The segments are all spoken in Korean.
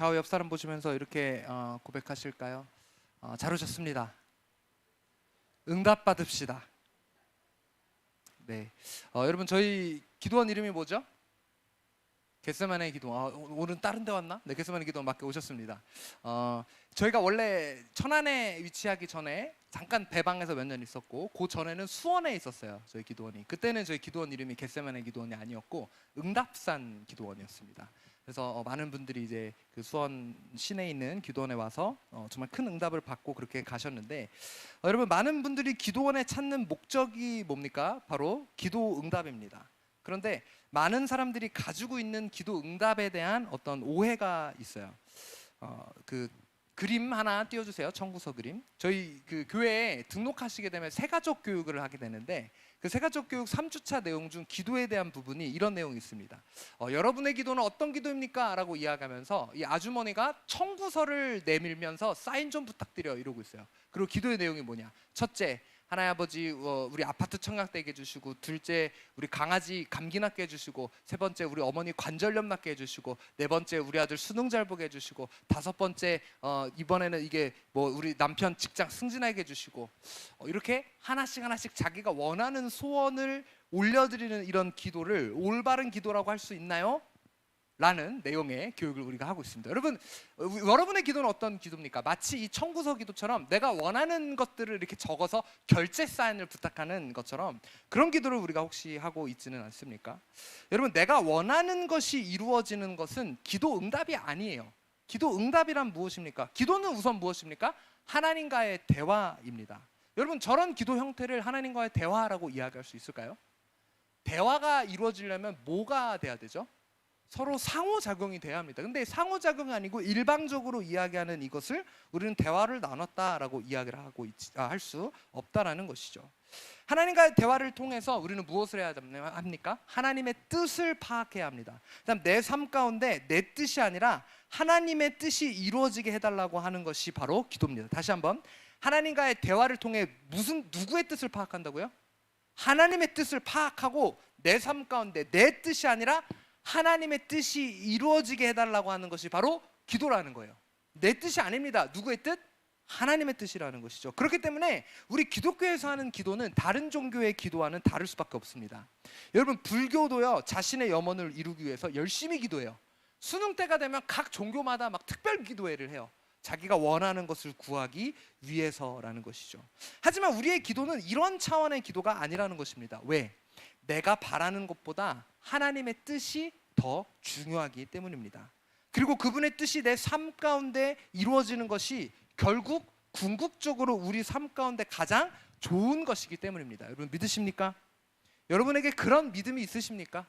좌우 옆 사람 보시면서 이렇게 고백하실까요? 잘 오셨습니다. 응답 받읍시다. 네, 여러분 저희 기도원 이름이 뭐죠? 겟세마네 기도. 오늘 다른 데 왔나? 네, 겟세마네 기도 맞게 오셨습니다. 저희가 원래 천안에 위치하기 전에 잠깐 배방에서 몇 년 있었고, 그 전에는 수원에 있었어요. 저희 기도원이. 그때는 저희 기도원 이름이 겟세마네 기도원이 아니었고 응답산 기도원이었습니다. 그래서 많은 분들이 이제 그 수원 시내에 있는 기도원에 와서 정말 큰 응답을 받고 그렇게 가셨는데, 여러분 많은 분들이 기도원에 찾는 목적이 뭡니까? 바로 기도 응답입니다. 그런데 많은 사람들이 가지고 있는 기도 응답에 대한 어떤 오해가 있어요. 그 그림 하나 띄워주세요. 청구서 그림. 저희 그 교회에 등록하시게 되면 새가족 교육을 하게 되는데, 그 새가족 교육 3주차 내용 중 기도에 대한 부분이 이런 내용이 있습니다. 여러분의 기도는 어떤 기도입니까? 라고 이야기하면서 이 아주머니가 청구서를 내밀면서 사인 좀 부탁드려 이러고 있어요. 그리고 기도의 내용이 뭐냐? 첫째, 하나님 아버지 우리 아파트 청약되게 해주시고, 둘째 우리 강아지 감기 낫게 해주시고, 세 번째 우리 어머니 관절염 낫게 해주시고, 네 번째 우리 아들 수능 잘 보게 해주시고, 다섯 번째 이번에는 이게 뭐 우리 남편 직장 승진하게 해주시고, 이렇게 하나씩 자기가 원하는 소원을 올려드리는 이런 기도를 올바른 기도라고 할 수 있나요? 라는 내용의 교육을 우리가 하고 있습니다. 여러분, 여러분의 기도는 어떤 기도입니까? 마치 이 청구서 기도처럼 내가 원하는 것들을 이렇게 적어서 결제 사인을 부탁하는 것처럼 그런 기도를 우리가 혹시 하고 있지는 않습니까? 여러분, 내가 원하는 것이 이루어지는 것은 기도 응답이 아니에요. 기도 응답이란 무엇입니까? 기도는 우선 무엇입니까? 하나님과의 대화입니다. 여러분, 저런 기도 형태를 하나님과의 대화라고 이야기할 수 있을까요? 대화가 이루어지려면 뭐가 돼야 되죠? 서로 상호작용이 돼야 합니다. 근데 상호작용이 아니고 일방적으로 이야기하는 이것을 우리는 대화를 나눴다라고 이야기를 할 수 없다라는 것이죠. 하나님과의 대화를 통해서 우리는 무엇을 해야 합니까? 하나님의 뜻을 파악해야 합니다. 그다음 내 삶 가운데 내 뜻이 아니라 하나님의 뜻이 이루어지게 해달라고 하는 것이 바로 기도입니다. 다시 한번, 하나님과의 대화를 통해 누구의 뜻을 파악한다고요? 하나님의 뜻을 파악하고 내 삶 가운데 내 뜻이 아니라 하나님의 뜻이 이루어지게 해달라고 하는 것이 바로 기도라는 거예요. 내 뜻이 아닙니다. 누구의 뜻? 하나님의 뜻이라는 것이죠. 그렇기 때문에 우리 기독교에서 하는 기도는 다른 종교의 기도와는 다를 수밖에 없습니다. 여러분, 불교도요, 자신의 염원을 이루기 위해서 열심히 기도해요. 수능 때가 되면 각 종교마다 막 특별 기도회를 해요. 자기가 원하는 것을 구하기 위해서라는 것이죠. 하지만 우리의 기도는 이런 차원의 기도가 아니라는 것입니다. 왜? 내가 바라는 것보다 하나님의 뜻이 더 중요하기 때문입니다. 그리고 그분의 뜻이 내 삶 가운데 이루어지는 것이 결국 궁극적으로 우리 삶 가운데 가장 좋은 것이기 때문입니다. 여러분, 믿으십니까? 여러분에게 그런 믿음이 있으십니까?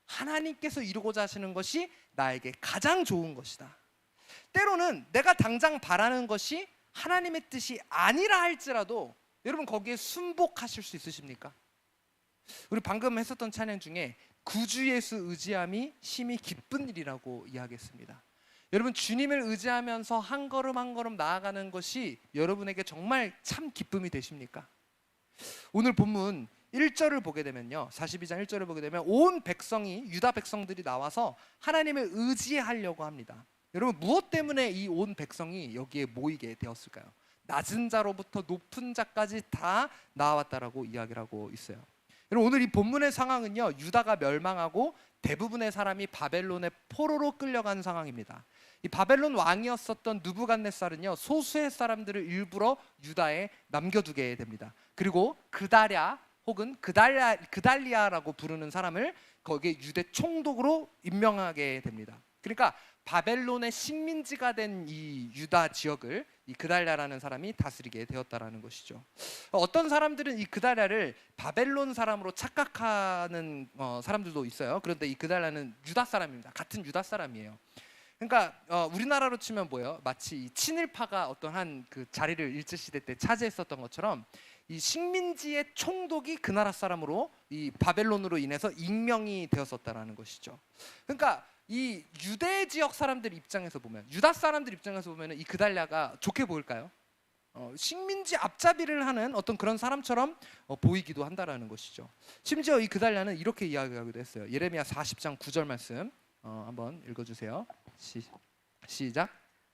하나님께서 이루고자 하시는 것이 나에게 가장 좋은 것이다. 때로는 내가 당장 바라는 것이 하나님의 뜻이 아니라 할지라도 여러분, 거기에 순복하실 수 있으십니까? 우리 방금 했었던 찬양 중에 구주 예수 의지함이 심히 기쁜 일이라고 이야기했습니다. 여러분, 주님을 의지하면서 한 걸음 한 걸음 나아가는 것이 여러분에게 정말 참 기쁨이 되십니까? 오늘 본문 1절을 보게 되면요, 42장 1절을 보게 되면 온 백성이, 유다 백성들이 나와서 하나님을 의지하려고 합니다. 여러분, 무엇 때문에 이 온 백성이 여기에 모이게 되었을까요? 낮은 자로부터 높은 자까지 다 나왔다라고 이야기를 하고 있어요. 여러분, 오늘 이 본문의 상황은요, 유다가 멸망하고 대부분의 사람이 바벨론의 포로로 끌려간 상황입니다. 이 바벨론 왕이었었던 느부갓네살은요, 소수의 사람들을 일부러 유다에 남겨두게 됩니다. 그리고 그다랴 혹은 그달리아라고 부르는 사람을 거기에 유대 총독으로 임명하게 됩니다. 그러니까 바벨론의 식민지가 된 이 유다 지역을 이 그달랴라는 사람이 다스리게 되었다라는 것이죠. 어떤 사람들은 이 그달랴를 바벨론 사람으로 착각하는 사람들도 있어요. 그런데 이 그달랴는 유다 사람입니다. 같은 유다 사람이에요. 그러니까 우리나라로 치면 뭐예요? 마치 이 친일파가 어떤 한 그 자리를 일제시대 때 차지했었던 것처럼 이 식민지의 총독이 그 나라 사람으로 이 바벨론으로 인해서 임명이 되었었다라는 것이죠. 그러니까 이 유대 지역 사람들 입장에서 보면, 유다 사람들 입장에서 보면 이 그달랴가 좋게 보일까요? 식민지 앞잡이를 하는 어떤 그런 사람처럼 보이기도 한다라는 것이죠. 심지어 이 그달랴는 이렇게 이야기하기도 했어요. 예레미야 40장 9절 말씀 한번 읽어주세요. 시작.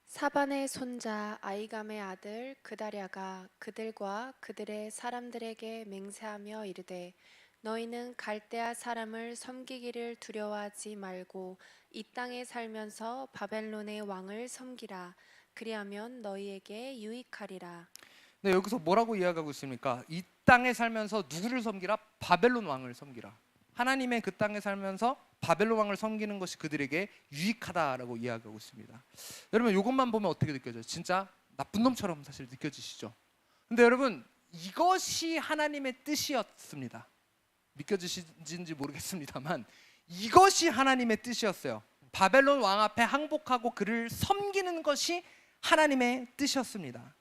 사반의 손자 아이감의 아들 그다랴가 그들과 그들의 사람들에게 맹세하며 이르되 너희는 갈대아 사람을 섬기기를 두려워하지 말고 이 땅에 살면서 바벨론의 왕을 섬기라. 그리하면 너희에게 유익하리라. 네, 여기서 뭐라고 이야기하고 있습니까? 이 땅에 살면서 누구를 섬기라? 바벨론 왕을 섬기라. 하나님의 그 땅에 살면서 바벨론 왕을 섬기는 것이 그들에게 유익하다라고 이야기하고 있습니다. 여러분 이것만 보면 어떻게 느껴져요? 진짜 나쁜 놈처럼 사실 느껴지시죠? 근데 여러분 이것이 하나님의 뜻이었습니다. 믿겨지시는지 모르겠습니다만 이것이 하나님의 뜻이었어요. 바벨론 왕 앞에 항복하고 그를 섬기는 것이 하나님의 뜻이었습니다.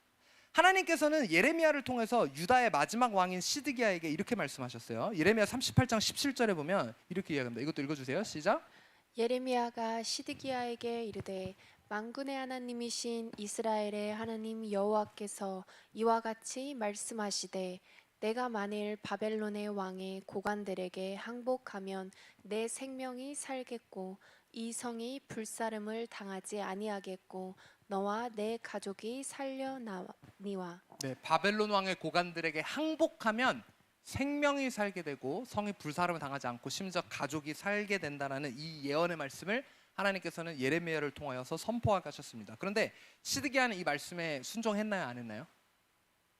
하나님께서는 예레미야를 통해서 유다의 마지막 왕인 시드기야에게 이렇게 말씀하셨어요. 예레미야 38장 17절에 보면 이렇게 이야기합니다. 이것도 읽어주세요. 시작. 예레미야가 시드기야에게 이르되 만군의 하나님이신 이스라엘의 하나님 여호와께서 이와 같이 말씀하시되 내가 만일 바벨론의 왕의 고관들에게 항복하면 내 생명이 살겠고 이 성이 불사름을 당하지 아니하겠고 너와 내 가족이 살려나니와. 네, 바벨론 왕의 고관들에게 항복하면 생명이 살게 되고 성이 불사름을 당하지 않고 심지어 가족이 살게 된다는 이 예언의 말씀을 하나님께서는 예레미야를 통하여서 선포하게 하셨습니다. 그런데 시드기야는 이 말씀에 순종했나요? 안 했나요?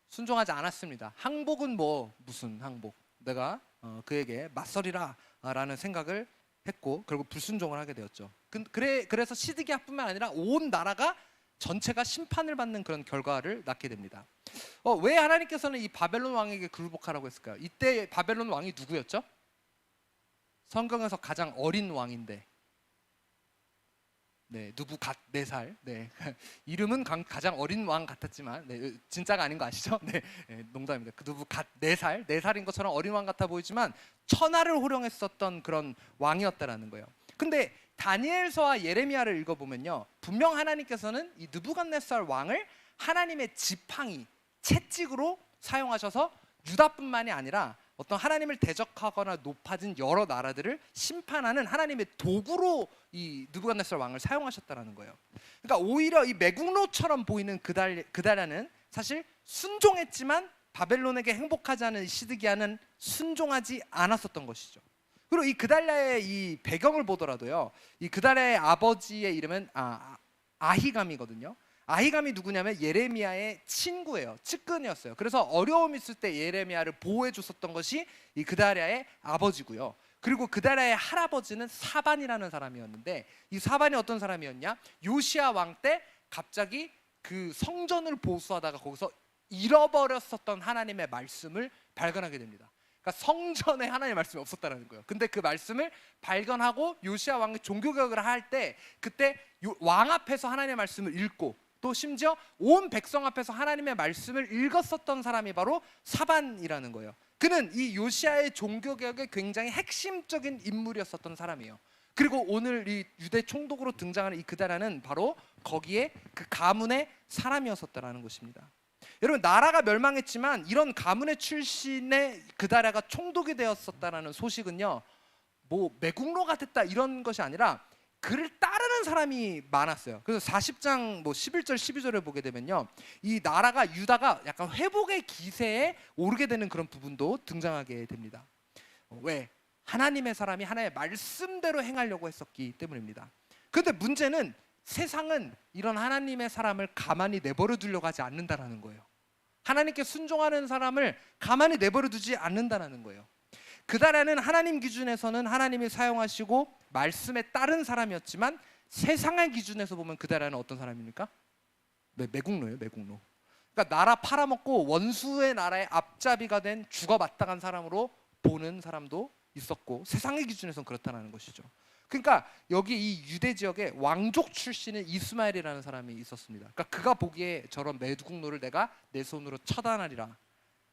순종하지 않았습니다. 항복은 뭐 무슨 항복? 내가 그에게 맞서리라 라는 생각을 했고 결국 불순종을 하게 되었죠. 그래서 시드기야뿐만 아니라 온 나라가 전체가 심판을 받는 그런 결과를 낳게 됩니다. 왜 하나님께서는 이 바벨론 왕에게 굴복하라고 했을까요? 이때 바벨론 왕이 누구였죠? 성경에서 가장 어린 왕인데, 네, 느부갓네살. 네, 이름은 가장 어린 왕 같았지만, 네, 진짜가 아닌 거 아시죠? 네, 네, 농담입니다. 그 느부갓네살, 4살인 것처럼 어린 왕 같아 보이지만 천하를 호령했었던 그런 왕이었다라는 거예요. 근데 다니엘서와 예레미야를 읽어보면요, 분명 하나님께서는 이 느부갓네살 왕을 하나님의 지팡이, 채찍으로 사용하셔서 유다뿐만이 아니라 어떤 하나님을 대적하거나 높아진 여러 나라들을 심판하는 하나님의 도구로 이 느부갓네살 왕을 사용하셨다는 거예요. 그러니까 오히려 이 매국노처럼 보이는 그다랴는 사실 순종했지만 바벨론에게 행복하지 않은 시드기야는 순종하지 않았었던 것이죠. 그리고 이 그달랴의 이 배경을 보더라도요, 이 그달랴의 아버지의 이름은 아히감이거든요. 아히감이 누구냐면 예레미야의 친구예요. 측근이었어요. 그래서 어려움 있을 때 예레미야를 보호해 줬었던 것이 이 그달랴의 아버지고요. 그리고 그달랴의 할아버지는 사반이라는 사람이었는데, 이 사반이 어떤 사람이었냐? 요시야 왕 때 갑자기 그 성전을 보수하다가 거기서 잃어버렸었던 하나님의 말씀을 발견하게 됩니다. 그러니까 성전에 하나님의 말씀이 없었다는 거예요. 근데 그 말씀을 발견하고 요시야 왕이 종교개혁을 할 때 그때 왕 앞에서 하나님의 말씀을 읽고 또 심지어 온 백성 앞에서 하나님의 말씀을 읽었었던 사람이 바로 사반이라는 거예요. 그는 이 요시야의 종교개혁의 굉장히 핵심적인 인물이었었던 사람이에요. 그리고 오늘 이 유대 총독으로 등장하는 이 그다랴는 바로 거기에 그 가문의 사람이었었다는 것입니다. 여러분, 나라가 멸망했지만 이런 가문의 출신의 그다랴가 총독이 되었었다는 소식은요, 뭐 매국노가 됐다 이런 것이 아니라 그를 따르는 사람이 많았어요. 그래서 40장 뭐 11절 12절을 보게 되면요, 이 나라가 유다가 약간 회복의 기세에 오르게 되는 그런 부분도 등장하게 됩니다. 왜? 하나님의 사람이 하나님의 말씀대로 행하려고 했었기 때문입니다. 그런데 문제는 세상은 이런 하나님의 사람을 가만히 내버려 두려고 하지 않는다라는 거예요. 하나님께 순종하는 사람을 가만히 내버려 두지 않는다라는 거예요. 그다랴는 하나님 기준에서는 하나님이 사용하시고 말씀에 따른 사람이었지만 세상의 기준에서 보면 그다랴는 어떤 사람입니까? 매국노예요, 매국노. 그러니까 나라 팔아먹고 원수의 나라의 앞잡이가 된 죽어마땅한 사람으로 보는 사람도 있었고 세상의 기준에서는 그렇다는 것이죠. 그러니까 여기 이 유대 지역에 왕족 출신의 이스마엘이라는 사람이 있었습니다. 그러니까 그가 보기에 저런 매국노를 내가 내 손으로 처단하리라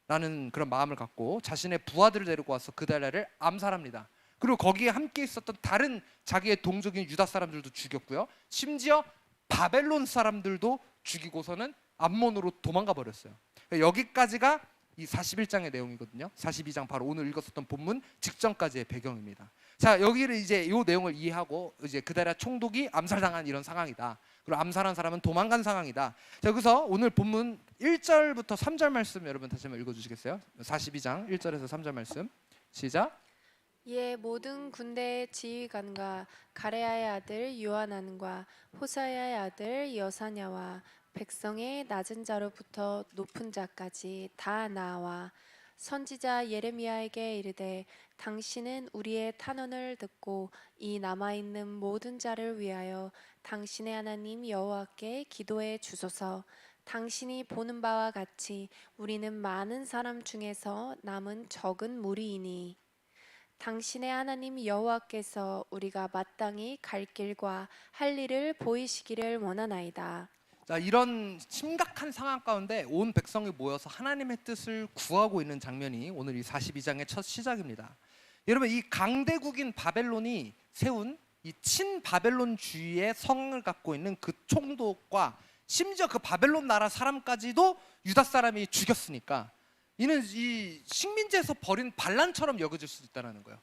라는 그런 마음을 갖고 자신의 부하들을 데리고 와서 그달랴를 암살합니다. 그리고 거기에 함께 있었던 다른 자기의 동족인 유다 사람들도 죽였고요, 심지어 바벨론 사람들도 죽이고서는 암몬으로 도망가 버렸어요. 그러니까 여기까지가 이 41장의 내용이거든요. 42장 바로 오늘 읽었었던 본문 직전까지의 배경입니다. 자, 여기를 이제 이 내용을 이해하고 이제 그달랴 총독이 암살당한 이런 상황이다. 그리고 암살한 사람은 도망간 상황이다. 자, 여기서 오늘 본문 1절부터 3절 말씀 여러분 다시 한번 읽어주시겠어요? 42장 1절에서 3절 말씀 시작. 이에 모든 군대의 지휘관과 가레아의 아들 요하난과 호사야의 아들 여사냐와 백성의 낮은 자로부터 높은 자까지 다 나와 선지자 예레미야에게 이르되 당신은 우리의 탄원을 듣고 이 남아있는 모든 자를 위하여 당신의 하나님 여호와께 기도해 주소서. 당신이 보는 바와 같이 우리는 많은 사람 중에서 남은 적은 무리이니 당신의 하나님 여호와께서 우리가 마땅히 갈 길과 할 일을 보이시기를 원하나이다. 자, 이런 심각한 상황 가운데 온 백성이 모여서 하나님의 뜻을 구하고 있는 장면이 오늘 이 42장의 첫 시작입니다. 여러분, 이 강대국인 바벨론이 세운 이 친바벨론주의의 성을 갖고 있는 그 총독과 심지어 그 바벨론 나라 사람까지도 유다 사람이 죽였으니까 이는 이 식민지에서 벌인 반란처럼 여겨질 수도 있다는 거예요.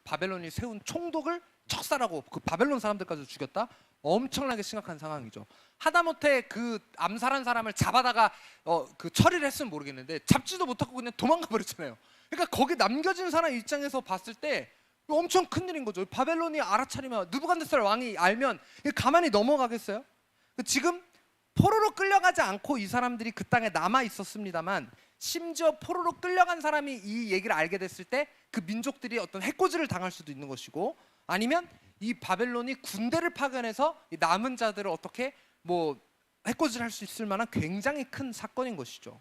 바벨론이 세운 총독을 척살하고 그 바벨론 사람들까지 죽였다? 엄청나게 심각한 상황이죠. 하다못해 그 암살한 사람을 잡아다가 그 처리를 했으면 모르겠는데 잡지도 못하고 그냥 도망가 버렸잖아요. 그러니까 거기 남겨진 사람 입장에서 봤을 때 엄청 큰일인 거죠. 바벨론이 알아차리면 느부갓네살 왕이 알면 가만히 넘어가겠어요? 지금 포로로 끌려가지 않고 이 사람들이 그 땅에 남아 있었습니다만 심지어 포로로 끌려간 사람이 이 얘기를 알게 됐을 때 그 민족들이 어떤 해코지를 당할 수도 있는 것이고 아니면 이 바벨론이 군대를 파견해서 이 남은 자들을 어떻게 해코지를 할 수 있을 만한 굉장히 큰 사건인 것이죠.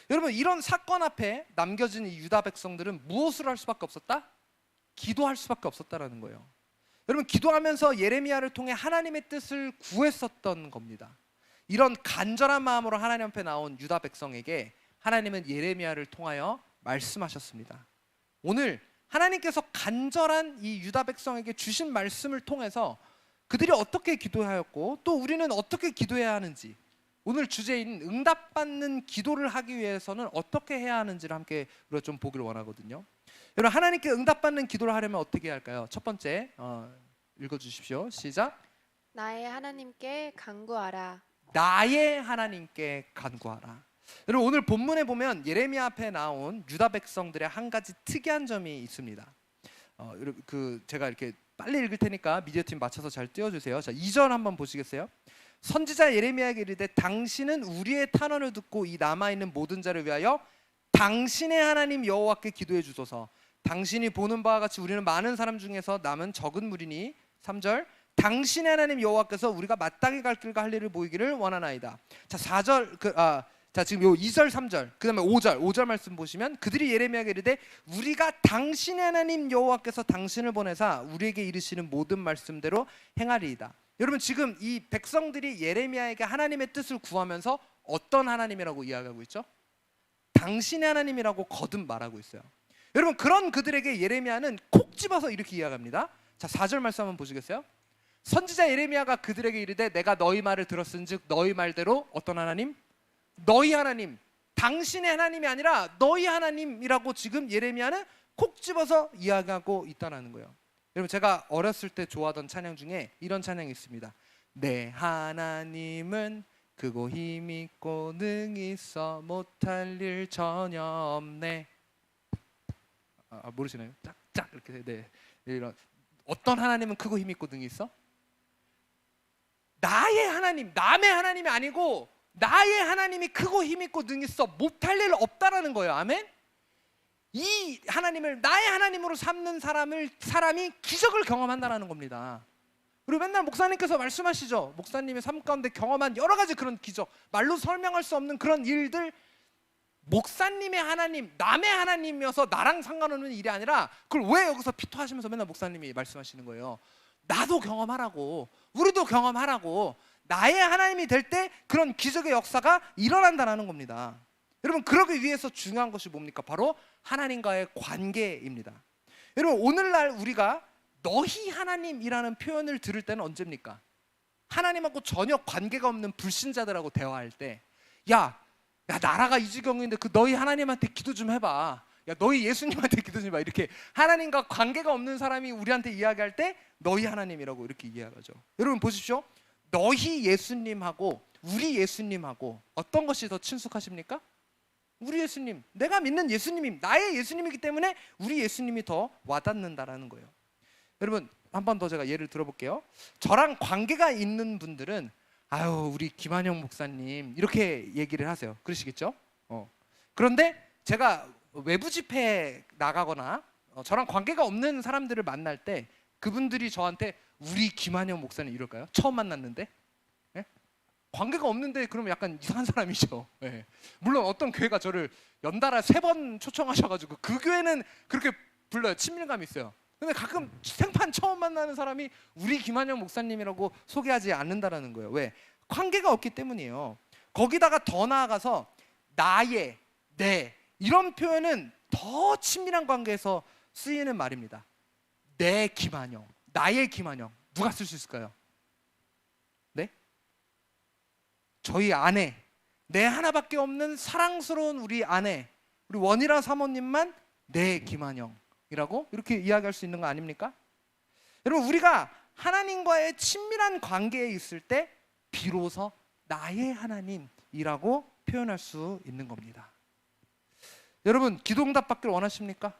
여러분, 이런 사건 앞에 남겨진 이 유다 백성들은 무엇을 할 수밖에 없었다? 기도할 수밖에 없었다라는 거예요. 여러분, 기도하면서 예레미야를 통해 하나님의 뜻을 구했었던 겁니다. 이런 간절한 마음으로 하나님 앞에 나온 유다 백성에게 하나님은 예레미야를 통하여 말씀하셨습니다. 오늘 하나님께서 간절한 이 유다 백성에게 주신 말씀을 통해서 그들이 어떻게 기도하였고 또 우리는 어떻게 기도해야 하는지, 오늘 주제인 응답받는 기도를 하기 위해서는 어떻게 해야 하는지를 함께 우리가 좀 보기를 원하거든요. 여러분, 하나님께 응답받는 기도를 하려면 어떻게 해야 할까요? 첫 번째 읽어주십시오. 시작. 나의 하나님께 간구하라. 나의 하나님께 간구하라. 여러분, 오늘 본문에 보면 예레미야 앞에 나온 유다 백성들의 한 가지 특이한 점이 있습니다. 제가 이렇게 빨리 읽을 테니까 미디어 팀 맞춰서 잘 띄워주세요. 자, 2절 한번 보시겠어요? 선지자 예레미야에게 이르되 당신은 우리의 탄원을 듣고 이 남아있는 모든 자를 위하여 당신의 하나님 여호와께 기도해 주소서. 당신이 보는 바와 같이 우리는 많은 사람 중에서 남은 적은 무리니 3절 당신의 하나님 여호와께서 우리가 마땅히 갈 길과 할 일을 보이기를 원하나이다. 자, 4절 자, 지금 요 2절 3절 그다음에 5절 말씀 보시면 그들이 예레미야에게 이르되 우리가 당신의 하나님 여호와께서 당신을 보내사 우리에게 이르시는 모든 말씀대로 행하리이다. 여러분, 지금 이 백성들이 예레미야에게 하나님의 뜻을 구하면서 어떤 하나님이라고 이야기하고 있죠? 당신의 하나님이라고 거듭 말하고 있어요. 여러분, 그런 그들에게 예레미야는 콕 집어서 이렇게 이야기합니다. 자, 4절 말씀 한번 보시겠어요? 선지자 예레미야가 그들에게 이르되 내가 너희 말을 들었은즉 너희 말대로 어떤 하나님? 너희 하나님, 당신의 하나님이 아니라 너희 하나님이라고 지금 예레미야는 콕 집어서 이야기하고 있다는 거예요. 여러분, 제가 어렸을 때 좋아하던 찬양 중에 이런 찬양이 있습니다. 내 하나님은 크고 힘있고 능히 있어 못할 일 전혀 없네. 모르시나요? 짝짝 이렇게. 네, 이런. 어떤 하나님은 크고 힘있고 능히 있어? 나의 하나님, 남의 하나님이 아니고 나의 하나님이 크고 힘있고 능히 있어 못할 일 없다라는 거예요. 아멘. 이 하나님을 나의 하나님으로 삼는 사람이 기적을 경험한다라는 겁니다. 그리고 맨날 목사님께서 말씀하시죠. 목사님의 삶 가운데 경험한 여러 가지 그런 기적, 말로 설명할 수 없는 그런 일들, 목사님의 하나님, 남의 하나님이어서 나랑 상관없는 일이 아니라 그걸 왜 여기서 피토하시면서 맨날 목사님이 말씀하시는 거예요. 나도 경험하라고, 우리도 경험하라고. 나의 하나님이 될 때 그런 기적의 역사가 일어난다는 겁니다. 여러분, 그러기 위해서 중요한 것이 뭡니까? 바로 하나님과의 관계입니다. 여러분, 오늘날 우리가 너희 하나님이라는 표현을 들을 때는 언제입니까? 하나님하고 전혀 관계가 없는 불신자들하고 대화할 때, 야 나라가 이 지경인데 그 너희 하나님한테 기도 좀 해봐. 야, 너희 예수님한테 기도 좀 해봐. 이렇게 하나님과 관계가 없는 사람이 우리한테 이야기할 때 너희 하나님이라고 이렇게 이야기하죠. 여러분 보십시오. 너희 예수님하고 우리 예수님하고 어떤 것이 더 친숙하십니까? 우리 예수님, 내가 믿는 예수님이 나의 예수님이기 때문에 우리 예수님이 더 와닿는다라는 거예요. 여러분, 한 번 더 제가 예를 들어볼게요. 저랑 관계가 있는 분들은 아유, 우리 김한영 목사님 이렇게 얘기를 하세요. 그러시겠죠? 그런데 제가 외부 집회에 나가거나 저랑 관계가 없는 사람들을 만날 때 그분들이 저한테 우리 김한영 목사님 이럴까요? 처음 만났는데? 예? 관계가 없는데 그러면 약간 이상한 사람이죠. 예. 물론 어떤 교회가 저를 연달아 3번 초청하셔가지고 그 교회는 그렇게 불러요. 친밀감이 있어요. 근데 가끔 생판 처음 만나는 사람이 우리 김한영 목사님이라고 소개하지 않는다라는 거예요. 왜? 관계가 없기 때문이에요. 거기다가 더 나아가서 나의, 내 이런 표현은 더 친밀한 관계에서 쓰이는 말입니다. 내 김한영, 나의 김한영. 누가 쓸 수 있을까요? 네? 저희 아내, 내 하나밖에 없는 사랑스러운 우리 아내, 우리 원희라 사모님만 내 김한영이라고 이렇게 이야기할 수 있는 거 아닙니까? 여러분, 우리가 하나님과의 친밀한 관계에 있을 때 비로소 나의 하나님이라고 표현할 수 있는 겁니다. 여러분, 기도응답 받길 원하십니까?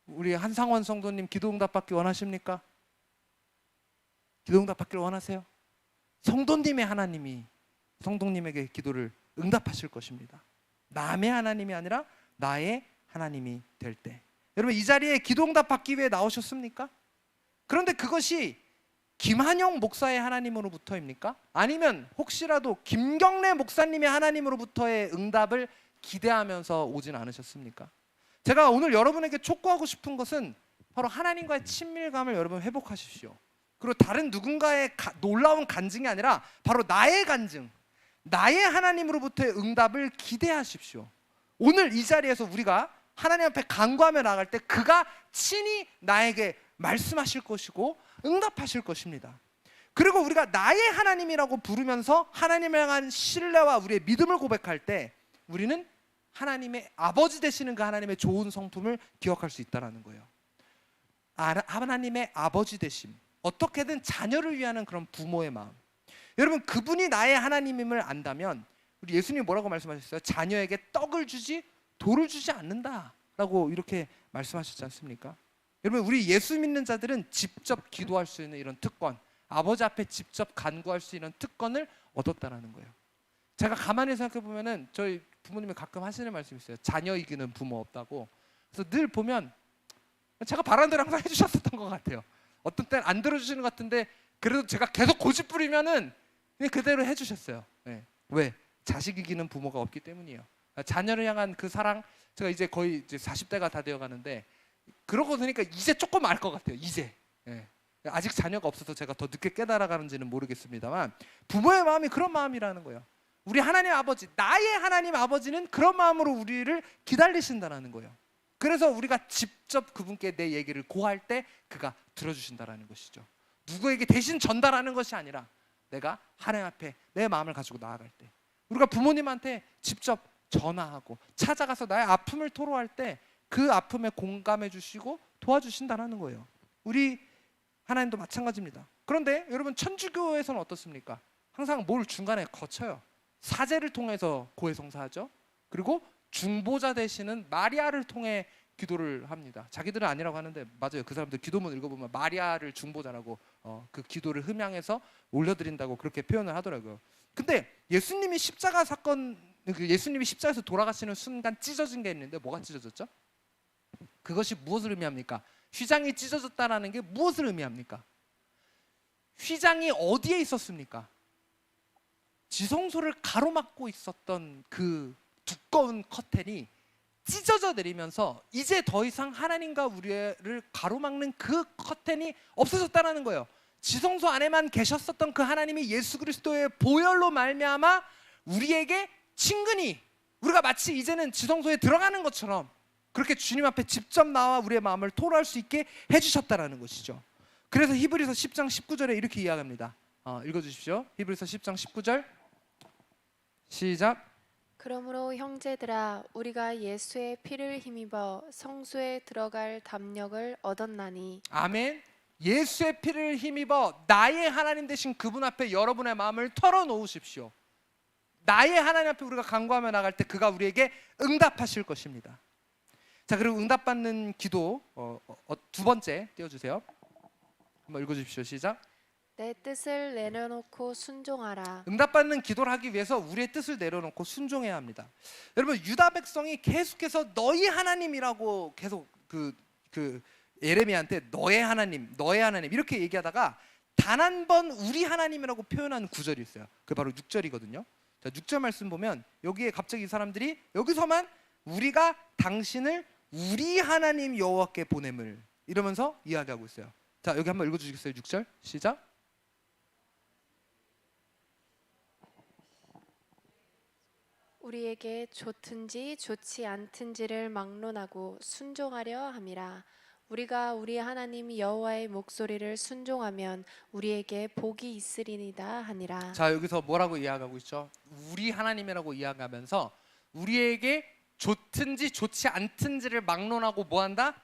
우리 한상원 성도님 기도응답 받길 원하십니까? 기도응답 받길 원하세요? 성도님의 하나님이 성도님에게 기도를 응답하실 것입니다. 남의 하나님이 아니라 나의 하나님이 될 때. 여러분, 이 자리에 기도응답 받기 위해 나오셨습니까? 그런데 그것이 김한영 목사의 하나님으로부터입니까? 아니면 혹시라도 김경래 목사님의 하나님으로부터의 응답을 기대하면서 오진 않으셨습니까? 제가 오늘 여러분에게 촉구하고 싶은 것은 바로 하나님과의 친밀감을 여러분 회복하십시오. 그리고 다른 누군가의 놀라운 간증이 아니라 바로 나의 간증, 나의 하나님으로부터의 응답을 기대하십시오. 오늘 이 자리에서 우리가 하나님 앞에 간구하며 나갈 때 그가 친히 나에게 말씀하실 것이고 응답하실 것입니다. 그리고 우리가 나의 하나님이라고 부르면서 하나님을 향한 신뢰와 우리의 믿음을 고백할 때 우리는 하나님의 아버지 되시는 그 하나님의 좋은 성품을 기억할 수 있다는 거예요. 하나님의 아버지 되심, 어떻게든 자녀를 위하는 그런 부모의 마음. 여러분, 그분이 나의 하나님임을 안다면 우리 예수님이 뭐라고 말씀하셨어요? 자녀에게 떡을 주지 돌을 주지 않는다라고 이렇게 말씀하셨지 않습니까? 여러분, 우리 예수 믿는 자들은 직접 기도할 수 있는 이런 특권, 아버지 앞에 직접 간구할 수 있는 특권을 얻었다라는 거예요. 제가 가만히 생각해 보면은 저희 부모님이 가끔 하시는 말씀이 있어요. 자녀 이기는 부모 없다고. 그래서 늘 보면 제가 바라는 대로 항상 해주셨었던 것 같아요. 어떤 때는 안 들어주시는 것 같은데 그래도 제가 계속 고집 부리면은 그냥 그대로 해주셨어요. 네. 왜? 자식 이기는 부모가 없기 때문이에요. 자녀를 향한 그 사랑, 제가 이제 거의 이제 40대가 다 되어가는데 그러고 보니까 이제 조금 알 것 같아요. 이제. 네. 아직 자녀가 없어서 제가 더 늦게 깨달아가는지는 모르겠습니다만 부모의 마음이 그런 마음이라는 거예요. 우리 하나님 아버지, 나의 하나님 아버지는 그런 마음으로 우리를 기다리신다는 거예요. 그래서 우리가 직접 그분께 내 얘기를 고할 때 그가 들어주신다는 것이죠. 누구에게 대신 전달하는 것이 아니라 내가 하나님 앞에 내 마음을 가지고 나아갈 때 우리가 부모님한테 직접 전화하고 찾아가서 나의 아픔을 토로할 때 그 아픔에 공감해 주시고 도와주신다는 거예요. 우리 하나님도 마찬가지입니다. 그런데 여러분, 천주교에서는 어떻습니까? 항상 뭘 중간에 거쳐요. 사제를 통해서 고해성사하죠. 그리고 중보자 되시는 마리아를 통해 기도를 합니다. 자기들은 아니라고 하는데 맞아요. 그 사람들 기도문 읽어보면 마리아를 중보자라고 그 기도를 흠양해서 올려드린다고 그렇게 표현을 하더라고요. 근데 예수님이 십자가 사건, 예수님이 십자가에서 돌아가시는 순간 찢어진 게 있는데 뭐가 찢어졌죠? 그것이 무엇을 의미합니까? 휘장이 찢어졌다라는 게 무엇을 의미합니까? 휘장이 어디에 있었습니까? 지성소를 가로막고 있었던 그 두꺼운 커튼이 찢어져 내리면서 이제 더 이상 하나님과 우리를 가로막는 그 커튼이 없어졌다는 거예요. 지성소 안에만 계셨었던 그 하나님이 예수 그리스도의 보혈로 말미암아 우리에게 친근히, 우리가 마치 이제는 지성소에 들어가는 것처럼 그렇게 주님 앞에 직접 나와 우리의 마음을 토로할 수 있게 해주셨다는 것이죠. 그래서 히브리서 10장 19절에 이렇게 이야기합니다. 읽어주십시오. 히브리서 10장 19절 시작. 그러므로 형제들아, 우리가 예수의 피를 힘입어 성소에 들어갈 담력을 얻었나니. 아멘. 예수의 피를 힘입어 나의 하나님 되신 그분 앞에 여러분의 마음을 털어놓으십시오. 나의 하나님 앞에 우리가 간구하며 나갈 때 그가 우리에게 응답하실 것입니다. 자, 그리고 응답받는 기도 두 번째 띄워주세요. 한번 읽어주십시오. 시작. 내 뜻을 내려놓고 순종하라. 응답받는 기도를 하기 위해서 우리의 뜻을 내려놓고 순종해야 합니다. 여러분, 유다 백성이 계속해서 너희 하나님이라고 계속 그 예레미야한테 너의 하나님 이렇게 얘기하다가 단 한 번 우리 하나님이라고 표현하는 구절이 있어요. 그게 바로 6절이거든요. 자, 6절 말씀 보면 여기에 갑자기 이 사람들이 여기서만 우리가 당신을 우리 하나님 여호와께 보냄을 이러면서 이야기하고 있어요. 자, 여기 한번 읽어주시겠어요? 6절 시작. 우리에게 좋든지 좋지 않든지를 막론하고 순종하려 함이라. 우리가 우리 하나님 여호와의 목소리를 순종하면 우리에게 복이 있으리이다 하니라. 자, 여기서 뭐라고 이야기하고 있죠? 우리 하나님이라고 이야기하면서 우리에게 좋든지 좋지 않든지를 막론하고 뭐한다?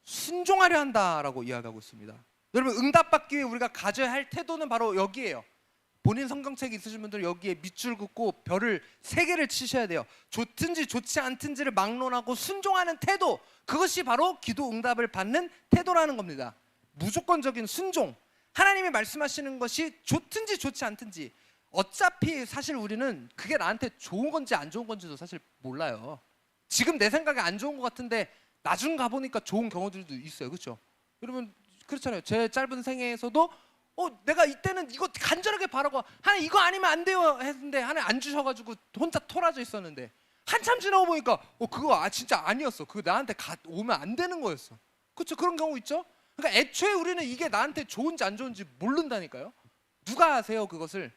순종하려 한다라고 이야기하고 있습니다. 여러분, 응답받기 위해 우리가 가져야 할 태도는 바로 여기에요. 본인 성경책 있으신 분들 여기에 밑줄 긋고 별을 3개를 치셔야 돼요. 좋든지 좋지 않든지를 막론하고 순종하는 태도, 그것이 바로 기도 응답을 받는 태도라는 겁니다. 무조건적인 순종. 하나님이 말씀하시는 것이 좋든지 좋지 않든지, 어차피 사실 우리는 그게 나한테 좋은 건지 안 좋은 건지도 사실 몰라요. 지금 내 생각에 안 좋은 것 같은데 나중 가보니까 좋은 경우들도 있어요. 그렇죠? 여러분 그렇잖아요. 제 짧은 생애에서도 내가 이때는 이거 간절하게 바라고 하나님 이거 아니면 안 돼요 했는데 하나님 안 주셔가지고 혼자 토라져 있었는데 한참 지나고 보니까 그거 진짜 아니었어. 그거 나한테 오면 안 되는 거였어. 그렇죠? 그런 경우 있죠? 그러니까 애초에 우리는 이게 나한테 좋은지 안 좋은지 모른다니까요. 누가 아세요 그것을?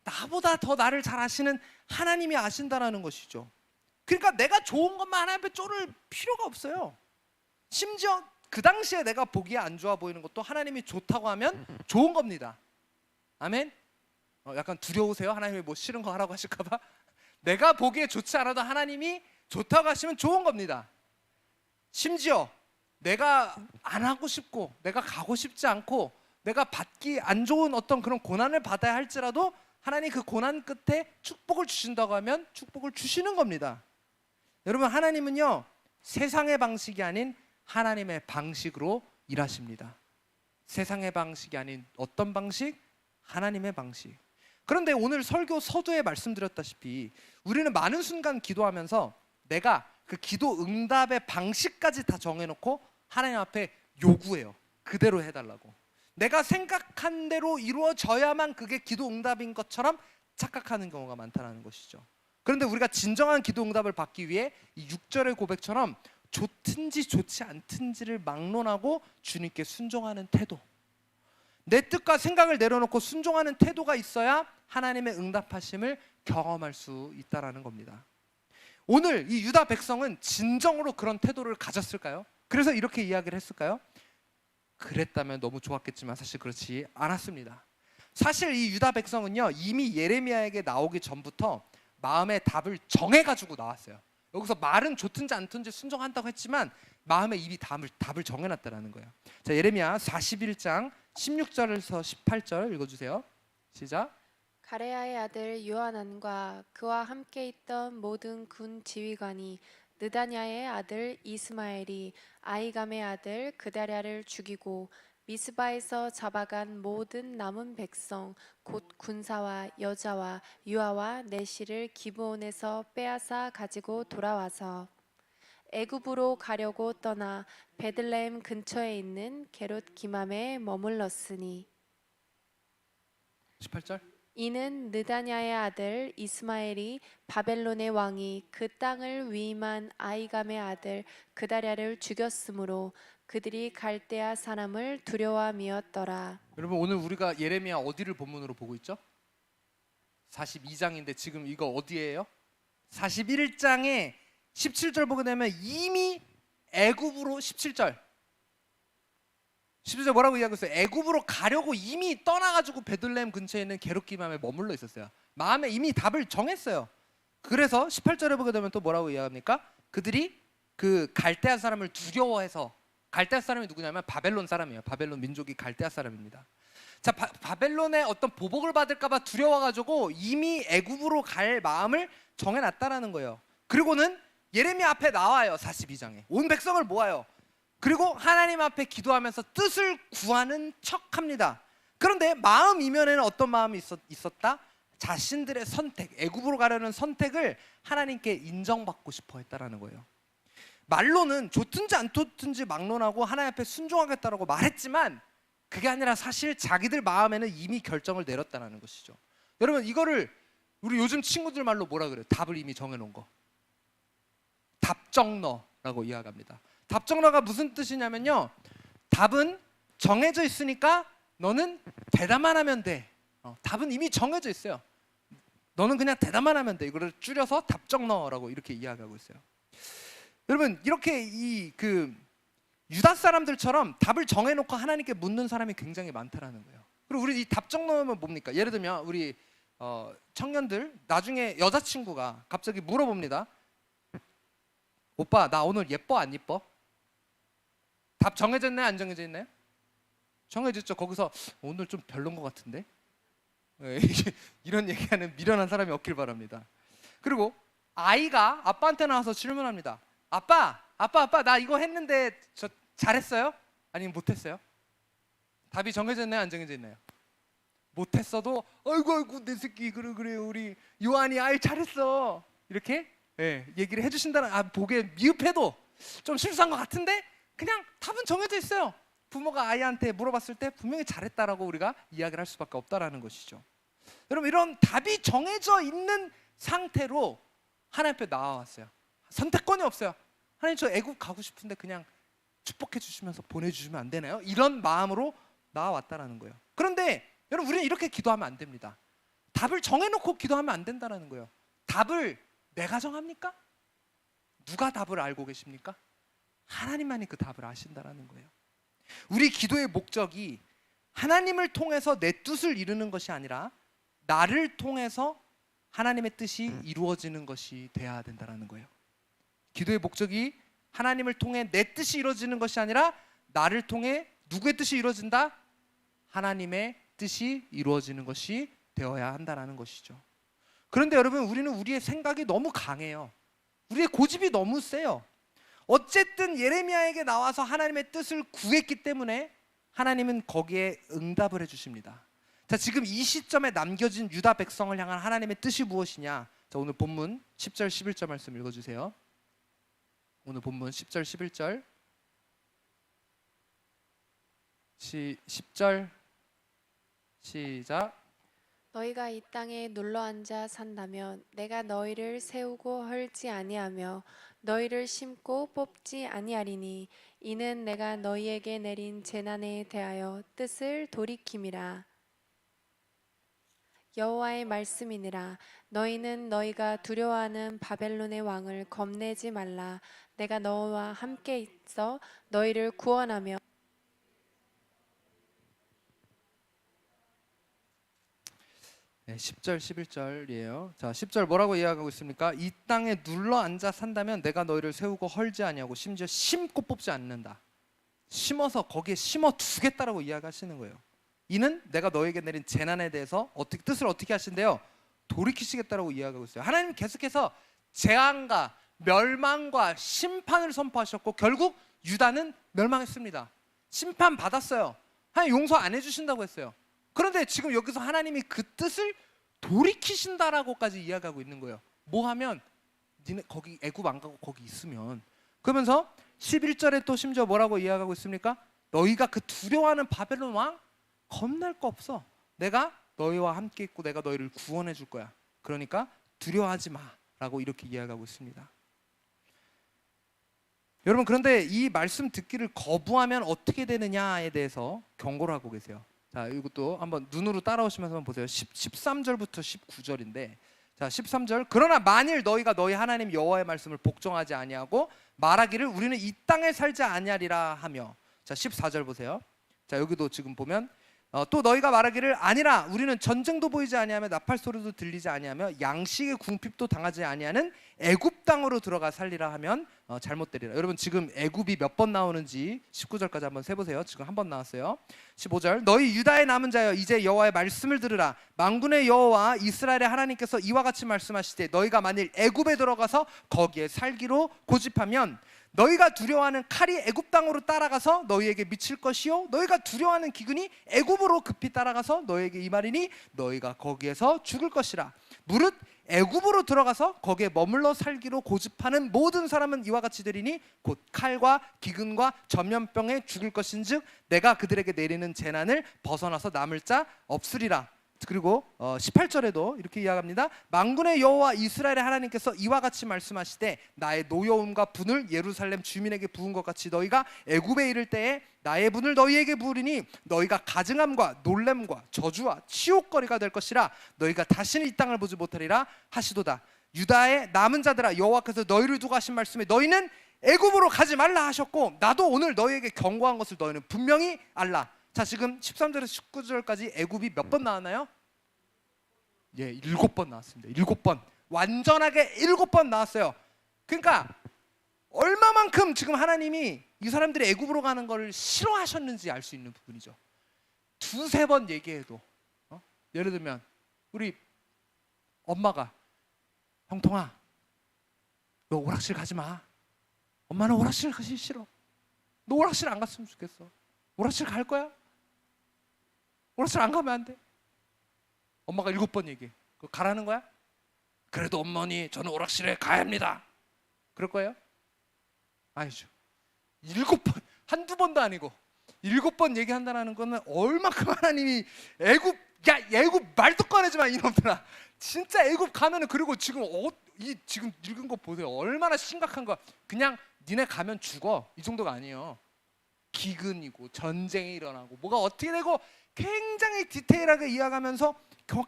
나보다 더 나를 잘 아시는 하나님이 아신다라는 것이죠. 그러니까 내가 좋은 것만 하나님 앞에 쫄을 필요가 없어요. 심지어 그 당시에 내가 보기에 안 좋아 보이는 것도 하나님이 좋다고 하면 좋은 겁니다. 아멘? 약간 두려우세요? 하나님이 뭐 싫은 거 하라고 하실까 봐? 내가 보기에 좋지 않아도 하나님이 좋다고 하시면 좋은 겁니다. 심지어 내가 안 하고 싶고 내가 가고 싶지 않고 내가 받기 안 좋은 어떤 그런 고난을 받아야 할지라도 하나님 그 고난 끝에 축복을 주신다고 하면 축복을 주시는 겁니다. 여러분, 하나님은요 세상의 방식이 아닌 하나님의 방식으로 일하십니다. 세상의 방식이 아닌 어떤 방식? 하나님의 방식. 그런데 오늘 설교 서두에 말씀드렸다시피 우리는 많은 순간 기도하면서 내가 그 기도 응답의 방식까지 다 정해놓고 하나님 앞에 요구해요. 그대로 해달라고. 내가 생각한 대로 이루어져야만 그게 기도 응답인 것처럼 착각하는 경우가 많다는 것이죠. 그런데 우리가 진정한 기도 응답을 받기 위해 이 6절의 고백처럼 좋든지 좋지 않든지를 막론하고 주님께 순종하는 태도, 내 뜻과 생각을 내려놓고 순종하는 태도가 있어야 하나님의 응답하심을 경험할 수 있다는 겁니다. 오늘 이 유다 백성은 진정으로 그런 태도를 가졌을까요? 그래서 이렇게 이야기를 했을까요? 그랬다면 너무 좋았겠지만 사실 그렇지 않았습니다. 사실 이 유다 백성은요 이미 예레미야에게 나오기 전부터 마음의 답을 정해가지고 나왔어요. 여기서 말은 좋든지 않든지 순종한다고 했지만 마음에 이미 답을 정해놨다는 거예요. 자, 예레미야 41장 16절에서 18절 읽어주세요. 시작. 가레아의 아들 요하난과 그와 함께 있던 모든 군 지휘관이 느다냐의 아들 이스마엘이 아이감의 아들 그다랴를 죽이고 미스바에서 잡아간 모든 남은 백성 곧 군사와 여자와 유아와 내시를 기브온에서 빼앗아 가지고 돌아와서 애굽으로 가려고 떠나 베들레헴 근처에 있는 게롯 기맘에 머물렀으니 18절. 이는 느다냐의 아들 이스마엘이 바벨론의 왕이 그 땅을 위임한 아이감의 아들 그다랴를 죽였으므로 그들이 갈대아 사람을 두려워하미었더라. 여러분, 오늘 우리가 예레미야 어디를 본문으로 보고 있죠? 42장인데 지금 이거 어디예요? 41장에 17절 보게 되면 이미 애굽으로 17절 뭐라고 이야기했어요? 애굽으로 가려고 이미 떠나가지고 베들레헴 근처에 있는 게롯기맘에 머물러 있었어요. 마음에 이미 답을 정했어요. 그래서 18절에 보게 되면 또 뭐라고 이야기합니까? 그들이 그 갈대아 사람을 두려워해서 갈대아 사람이 누구냐면 바벨론 사람이에요. 바벨론 민족이 갈대아 사람입니다. 자, 바벨론의 어떤 보복을 받을까봐 두려워가지고 이미 애굽으로 갈 마음을 정해놨다라는 거예요. 그리고는 예레미야 앞에 나와요. 42장에 온 백성을 모아요. 그리고 하나님 앞에 기도하면서 뜻을 구하는 척합니다. 그런데 마음 이면에는 어떤 마음이 있었다? 자신들의 선택, 애굽으로 가려는 선택을 하나님께 인정받고 싶어 했다라는 거예요. 말로는 좋든지 안 좋든지 막론하고 하나님 앞에 순종하겠다라고 말했지만 그게 아니라 사실 자기들 마음에는 이미 결정을 내렸다는 것이죠. 여러분, 이거를 우리 요즘 친구들 말로 뭐라 그래요? 답을 이미 정해놓은 거. 답정너라고 이야기합니다. 답정너가 무슨 뜻이냐면요, 답은 정해져 있으니까 너는 대답만 하면 돼. 답은 이미 정해져 있어요. 너는 그냥 대답만 하면 돼. 이거를 줄여서 답정너라고 이렇게 이야기하고 있어요. 여러분, 이렇게 유다 사람들처럼 답을 정해놓고 하나님께 묻는 사람이 굉장히 많다라는 거예요. 그리고 우리 이 답정너면 뭡니까? 예를 들면 우리 청년들 나중에 여자친구가 갑자기 물어봅니다. 오빠, 나 오늘 예뻐 안 예뻐? 답 정해져 있나요? 안 정해져 있나요? 정해졌죠. 거기서 오늘 좀 별론 것 같은데? 이런 얘기하는 미련한 사람이 없길 바랍니다. 그리고 아이가 아빠한테 나와서 질문합니다. 아빠, 나 이거 했는데 저 잘했어요? 아니면 못했어요? 답이 정해져 있나요? 안 정해져 있나요? 못했어도 아이고 내 새끼 그래요 우리 요한이 아이 잘했어 이렇게 얘기를 해주신다는, 보기에 미흡해도 좀 실수한 것 같은데 그냥 답은 정해져 있어요. 부모가 아이한테 물어봤을 때 분명히 잘했다라고 우리가 이야기를 할 수밖에 없다라는 것이죠. 여러분, 이런 답이 정해져 있는 상태로 하나님 앞에 나와왔어요. 선택권이 없어요. 하나님, 저 애국 가고 싶은데 그냥 축복해 주시면서 보내주시면 안 되나요? 이런 마음으로 나와왔다라는 거예요. 그런데 여러분, 우리는 이렇게 기도하면 안 됩니다. 답을 정해놓고 기도하면 안 된다라는 거예요. 답을 내가 정합니까? 누가 답을 알고 계십니까? 하나님만이 그 답을 아신다라는 거예요. 우리 기도의 목적이 하나님을 통해서 내 뜻을 이루는 것이 아니라 나를 통해서 하나님의 뜻이 이루어지는 것이 돼야 된다라는 거예요. 기도의 목적이 하나님을 통해 내 뜻이 이루어지는 것이 아니라 나를 통해 누구의 뜻이 이루어진다? 하나님의 뜻이 이루어지는 것이 되어야 한다는 것이죠. 그런데 여러분, 우리는 우리의 생각이 너무 강해요. 우리의 고집이 너무 세요. 어쨌든 예레미야에게 나와서 하나님의 뜻을 구했기 때문에 하나님은 거기에 응답을 해주십니다. 자, 지금 이 시점에 남겨진 유다 백성을 향한 하나님의 뜻이 무엇이냐? 자, 오늘 본문 10절 11절 말씀 읽어주세요. 오늘 본문 10절 11절 10절 시작. 너희가 이 땅에 눌러 앉아 산다면 내가 너희를 세우고 헐지 아니하며 너희를 심고 뽑지 아니하리니 이는 내가 너희에게 내린 재난에 대하여 뜻을 돌이킴이라. 여호와의 말씀이니라. 너희는 너희가 두려워하는 바벨론의 왕을 겁내지 말라. 내가 너와 함께 있어 너희를 구원하며. 네, 10절 11절이에요. 자, 10절 뭐라고 이야기하고 있습니까? 이 땅에 눌러 앉아 산다면 내가 너희를 세우고 헐지 아니하고 심지어 심고 뽑지 않는다. 심어서 거기에 심어 두겠다라고 이야기하시는 거예요. 이는 내가 너에게 내린 재난에 대해서 뜻을 어떻게 하신대요? 돌이키시겠다라고 이야기하고 있어요. 하나님 계속해서 재앙과 멸망과 심판을 선포하셨고 결국 유다는 멸망했습니다. 심판 받았어요. 하나님 용서 안 해주신다고 했어요. 그런데 지금 여기서 하나님이 그 뜻을 돌이키신다라고까지 이야기하고 있는 거예요. 뭐 하면? 니네 거기 애굽 안 가고 거기 있으면. 그러면서 11절에 또 심지어 뭐라고 이야기하고 있습니까? 너희가 그 두려워하는 바벨론 왕 겁날 거 없어. 내가 너희와 함께 있고 내가 너희를 구원해 줄 거야. 그러니까 두려워하지 마라고 이렇게 이야기하고 있습니다. 여러분, 그런데 이 말씀 듣기를 거부하면 어떻게 되느냐에 대해서 경고를 하고 계세요. 자, 이것도 한번 눈으로 따라오시면서 한번 보세요. 13절부터 19절인데, 자, 13절. 그러나 만일 너희가 너희 하나님 여호와의 말씀을 복종하지 아니하고 말하기를 우리는 이 땅에 살지 아니하리라 하며. 자, 14절 보세요. 자, 여기도 지금 보면 또 너희가 말하기를 아니라 우리는 전쟁도 보이지 아니하며 나팔 소리도 들리지 아니하며 양식의 궁핍도 당하지 아니하는 애굽 땅으로 들어가 살리라 하면 잘못되리라. 여러분 지금 애굽이 몇 번 나오는지 19절까지 한번 세보세요. 지금 한 번 나왔어요. 15절 너희 유다의 남은 자여 이제 여호와의 말씀을 들으라. 만군의 여호와 이스라엘의 하나님께서 이와 같이 말씀하시되 너희가 만일 애굽에 들어가서 거기에 살기로 고집하면 너희가 두려워하는 칼이 애굽 땅으로 따라가서 너희에게 미칠 것이요 너희가 두려워하는 기근이 애굽으로 급히 따라가서 너희에게 임하리니 너희가 거기에서 죽을 것이라. 무릇 애굽으로 들어가서 거기에 머물러 살기로 고집하는 모든 사람은 이와 같이 되리니 곧 칼과 기근과 전염병에 죽을 것인즉 내가 그들에게 내리는 재난을 벗어나서 남을 자 없으리라. 그리고 18절에도 이렇게 이야기합니다. 만군의 여호와 이스라엘의 하나님께서 이와 같이 말씀하시되 나의 노여움과 분을 예루살렘 주민에게 부은 것 같이 너희가 애굽에 이를 때에 나의 분을 너희에게 부으리니 너희가 가증함과 놀램과 저주와 치욕거리가 될 것이라. 너희가 다시는 이 땅을 보지 못하리라 하시도다. 유다의 남은 자들아 여호와께서 너희를 두고 하신 말씀에 너희는 애굽으로 가지 말라 하셨고 나도 오늘 너희에게 경고한 것을 너희는 분명히 알라. 자 지금 13절에서 19절까지 애굽이 몇 번 나왔나요? 예, 7번 나왔습니다. 7번 완전하게 7번 나왔어요. 그러니까 얼마만큼 지금 하나님이 이 사람들이 애굽으로 가는 걸 싫어하셨는지 알 수 있는 부분이죠. 두세 번 얘기해도 예를 들면 우리 엄마가 형통아 너 오락실 가지 마. 엄마는 오락실 가기 싫어. 너 오락실 안 갔으면 좋겠어. 오락실 갈 거야? 오락실 안 가면 안 돼. 엄마가 7번 얘기해. 그거 가라는 거야? 그래도 어머니 저는 오락실에 가야 합니다. 그럴 거예요? 아니죠. 7번, 한두 번도 아니고 7번 얘기한다는 거는 얼마큼 하나님이 애굽 말도 꺼내지 마 이놈들아. 진짜 애굽 가면은 그리고 지금 지금 읽은 거 보세요. 얼마나 심각한 거야. 그냥 니네 가면 죽어 이 정도가 아니에요. 기근이고 전쟁이 일어나고 뭐가 어떻게 되고 굉장히 디테일하게 이야기하면서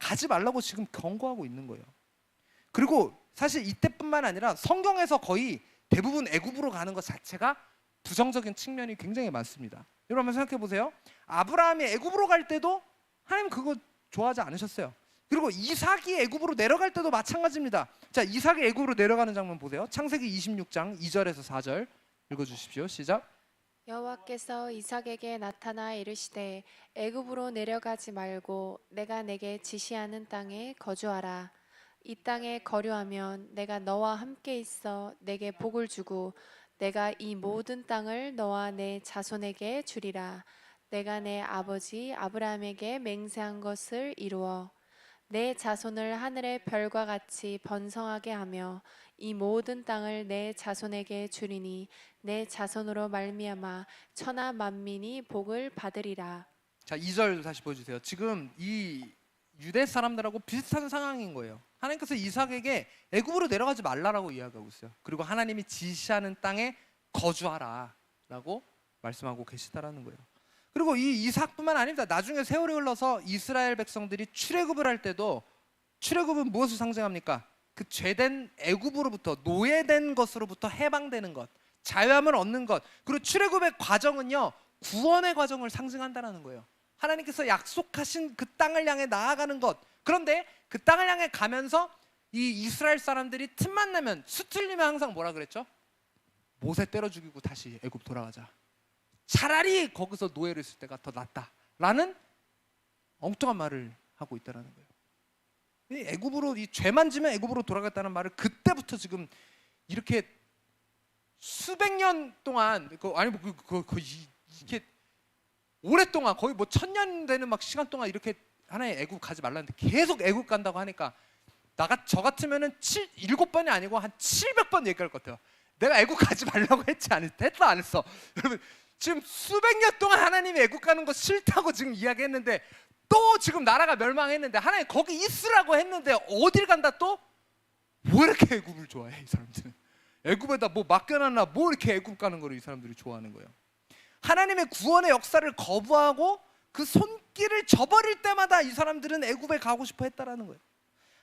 가지 말라고 지금 경고하고 있는 거예요. 그리고 사실 이때뿐만 아니라 성경에서 거의 대부분 애굽으로 가는 것 자체가 부정적인 측면이 굉장히 많습니다. 여러분 한번 생각해 보세요. 아브라함이 애굽으로 갈 때도 하나님 그거 좋아하지 않으셨어요. 그리고 이삭이 애굽으로 내려갈 때도 마찬가지입니다. 자, 이삭이 애굽으로 내려가는 장면 보세요. 창세기 26장 2절에서 4절 읽어주십시오. 시작. 여호와께서 이삭에게 나타나 이르시되 애굽으로 내려가지 말고 내가 내게 지시하는 땅에 거주하라. 이 땅에 거류하면 내가 너와 함께 있어 내게 복을 주고 내가 이 모든 땅을 너와 내 자손에게 주리라. 내가 내 아버지 아브라함에게 맹세한 것을 이루어 내 자손을 하늘의 별과 같이 번성하게 하며 이 모든 땅을 내 자손에게 주리니 내 자손으로 말미암아 천하 만민이 복을 받으리라. 자, 2절 다시 보여주세요. 지금 이 유대 사람들하고 비슷한 상황인 거예요. 하나님께서 이삭에게 애굽으로 내려가지 말라라고 이야기하고 있어요. 그리고 하나님이 지시하는 땅에 거주하라 라고 말씀하고 계시다라는 거예요. 그리고 이 이삭뿐만 아닙니다. 나중에 세월이 흘러서 이스라엘 백성들이 출애굽을 할 때도 출애굽은 무엇을 상징합니까? 그 죄된 애굽으로부터 노예된 것으로부터 해방되는 것, 자유함을 얻는 것. 그리고 출애굽의 과정은요 구원의 과정을 상징한다는 거예요. 하나님께서 약속하신 그 땅을 향해 나아가는 것. 그런데 그 땅을 향해 가면서 이 이스라엘 사람들이 틈만 나면 수틀리면 항상 뭐라 그랬죠? 모세 때려 죽이고 다시 애굽 돌아가자. 차라리 거기서 노예로 있을 때가 더 낫다라는 엉뚱한 말을 하고 있다는 거예요. 이 애굽으로 이 죄만 지면 애굽으로 돌아갔다는 말을 그때부터 지금 이렇게 수백 년 동안 이게 오랫동안 거의 뭐 1000년 되는 막 시간 동안 이렇게 하나의 애굽 가지 말라는데 계속 애굽 간다고 하니까 저 같으면은 7번이 아니고 한 700번 얘기할 것 같아요. 내가 애굽 가지 말라고 했지 했어 안 했어? 여러분 지금 수백 년 동안 하나님이 애굽 가는 거 싫다고 지금 이야기했는데 또 지금 나라가 멸망했는데 하나님 거기 있으라고 했는데 어딜 간다 또? 뭐 이렇게 애굽을 좋아해 이 사람들은? 애굽에다 뭐 맡겨놨나 뭐 이렇게 애굽 가는 거를 이 사람들이 좋아하는 거예요. 하나님의 구원의 역사를 거부하고 그 손길을 저버릴 때마다 이 사람들은 애굽에 가고 싶어 했다라는 거예요.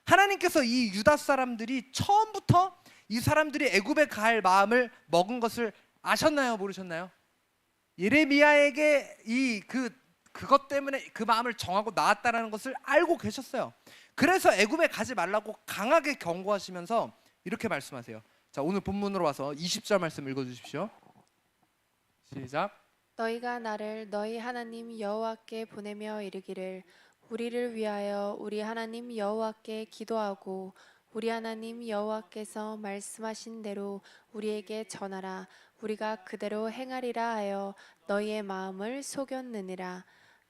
하나님께서 이 유다 사람들이 처음부터 이 사람들이 애굽에 갈 마음을 먹은 것을 아셨나요? 모르셨나요? 예레미야에게 이 그 그것 때문에 그 마음을 정하고 나왔다라는 것을 알고 계셨어요. 그래서 애굽에 가지 말라고 강하게 경고하시면서 이렇게 말씀하세요. 자, 오늘 본문으로 와서 20절 말씀 읽어주십시오. 시작. 너희가 나를 너희 하나님 여호와께 보내며 이르기를 우리를 위하여 우리 하나님 여호와께 기도하고 우리 하나님 여호와께서 말씀하신 대로 우리에게 전하라. 우리가 그대로 행하리라 하여 너희의 마음을 속였느니라.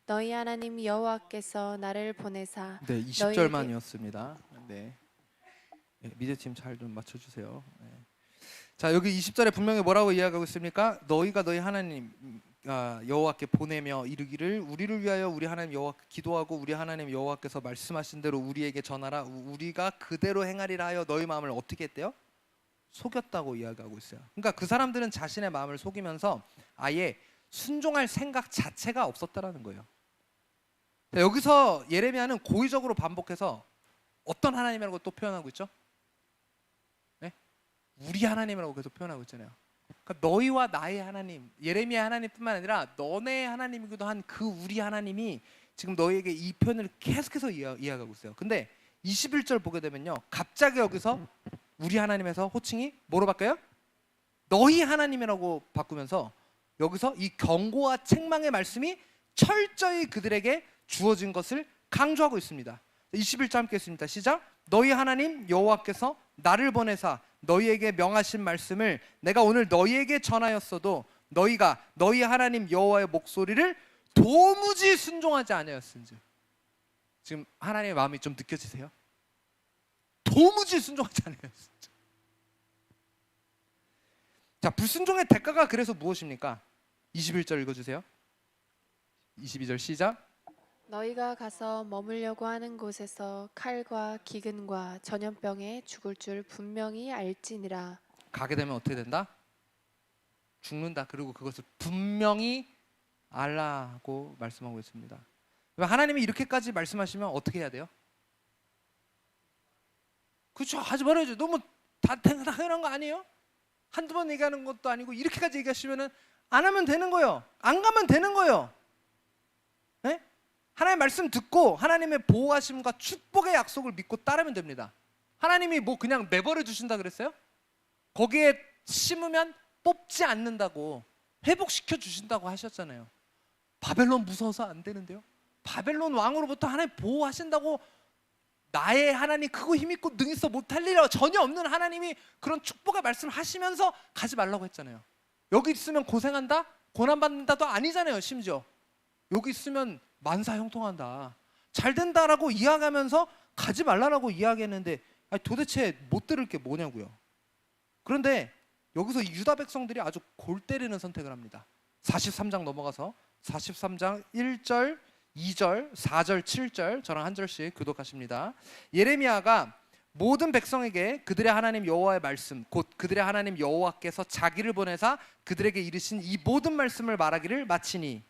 너희 하나님 여호와께서 나를 보내사 네, 20절만이었습니다. 네, 미제팀 잘 좀 맞춰주세요. 네. 자, 여기 20절에 분명히 뭐라고 이야기하고 있습니까? 너희가 너희 하나님 여호와께 보내며 이르기를 우리를 위하여 우리 하나님 여호와께 기도하고 우리 하나님 여호와께서 말씀하신 대로 우리에게 전하라. 우리가 그대로 행하리라 하여 너희 마음을 어떻게 했대요? 속였다고 이야기하고 있어요. 그러니까 그 사람들은 자신의 마음을 속이면서 아예 순종할 생각 자체가 없었다라는 거예요. 자, 여기서 예레미야는 고의적으로 반복해서 어떤 하나님이라고 또 표현하고 있죠? 네? 우리 하나님이라고 계속 표현하고 있잖아요. 그러니까 너희와 나의 하나님, 예레미야 하나님뿐만 아니라 너네 하나님이기도 한 그 우리 하나님이 지금 너희에게 이 표현을 계속해서 이야기하고 있어요. 근데 21절 보게 되면요, 갑자기 여기서 우리 하나님에서 호칭이 뭐로 바뀌어요? 너희 하나님이라고 바꾸면서 여기서 이 경고와 책망의 말씀이 철저히 그들에게 주어진 것을 강조하고 있습니다. 21절 함께 했습니다. 시작. 너희 하나님 여호와께서 나를 보내사 너희에게 명하신 말씀을 내가 오늘 너희에게 전하였어도 너희가 너희 하나님 여호와의 목소리를 도무지 순종하지 아니하였은즉. 지금 하나님의 마음이 좀 느껴지세요? 도무지 순종하지 아니하였은즉. 자, 불순종의 대가가 그래서 무엇입니까? 21절 읽어주세요. 22절 시작. 너희가 가서 머물려고 하는 곳에서 칼과 기근과 전염병에 죽을 줄 분명히 알지니라. 가게 되면 어떻게 된다? 죽는다. 그리고 그것을 분명히 알라고 말씀하고 있습니다. 하나님이 이렇게까지 말씀하시면 어떻게 해야 돼요? 그렇죠, 하지 말아야죠. 너무 다 당연한 거 아니에요? 한두 번 얘기하는 것도 아니고 이렇게까지 얘기하시면은 안 하면 되는 거예요. 안 가면 되는 거예요. 네? 하나님의 말씀 듣고 하나님의 보호하심과 축복의 약속을 믿고 따르면 됩니다. 하나님이 뭐 그냥 내버려 두신다 그랬어요? 거기에 심으면 뽑지 않는다고, 회복시켜 주신다고 하셨잖아요. 바벨론 무서워서 안 되는데요. 바벨론 왕으로부터 하나님 보호하신다고, 나의 하나님 크고 힘있고 능있어 못할 일 전혀 없는 하나님이 그런 축복의 말씀을 하시면서 가지 말라고 했잖아요. 여기 있으면 고생한다? 고난받는다도 아니잖아요. 심지어 여기 있으면 만사 형통한다, 잘 된다라고 이야기하면서 가지 말라라고 이야기했는데 아니, 도대체 못 들을 게 뭐냐고요. 그런데 여기서 유다 백성들이 아주 골 때리는 선택을 합니다. 43장 넘어가서 43장 1절, 2절, 4절, 7절 저랑 한 절씩 교독하십니다. 예레미야가 모든 백성에게 그들의 하나님 여호와의 말씀, 곧 그들의 하나님 여호와께서 자기를 보내사 그들에게 이르신 이 모든 말씀을 말하기를 마치니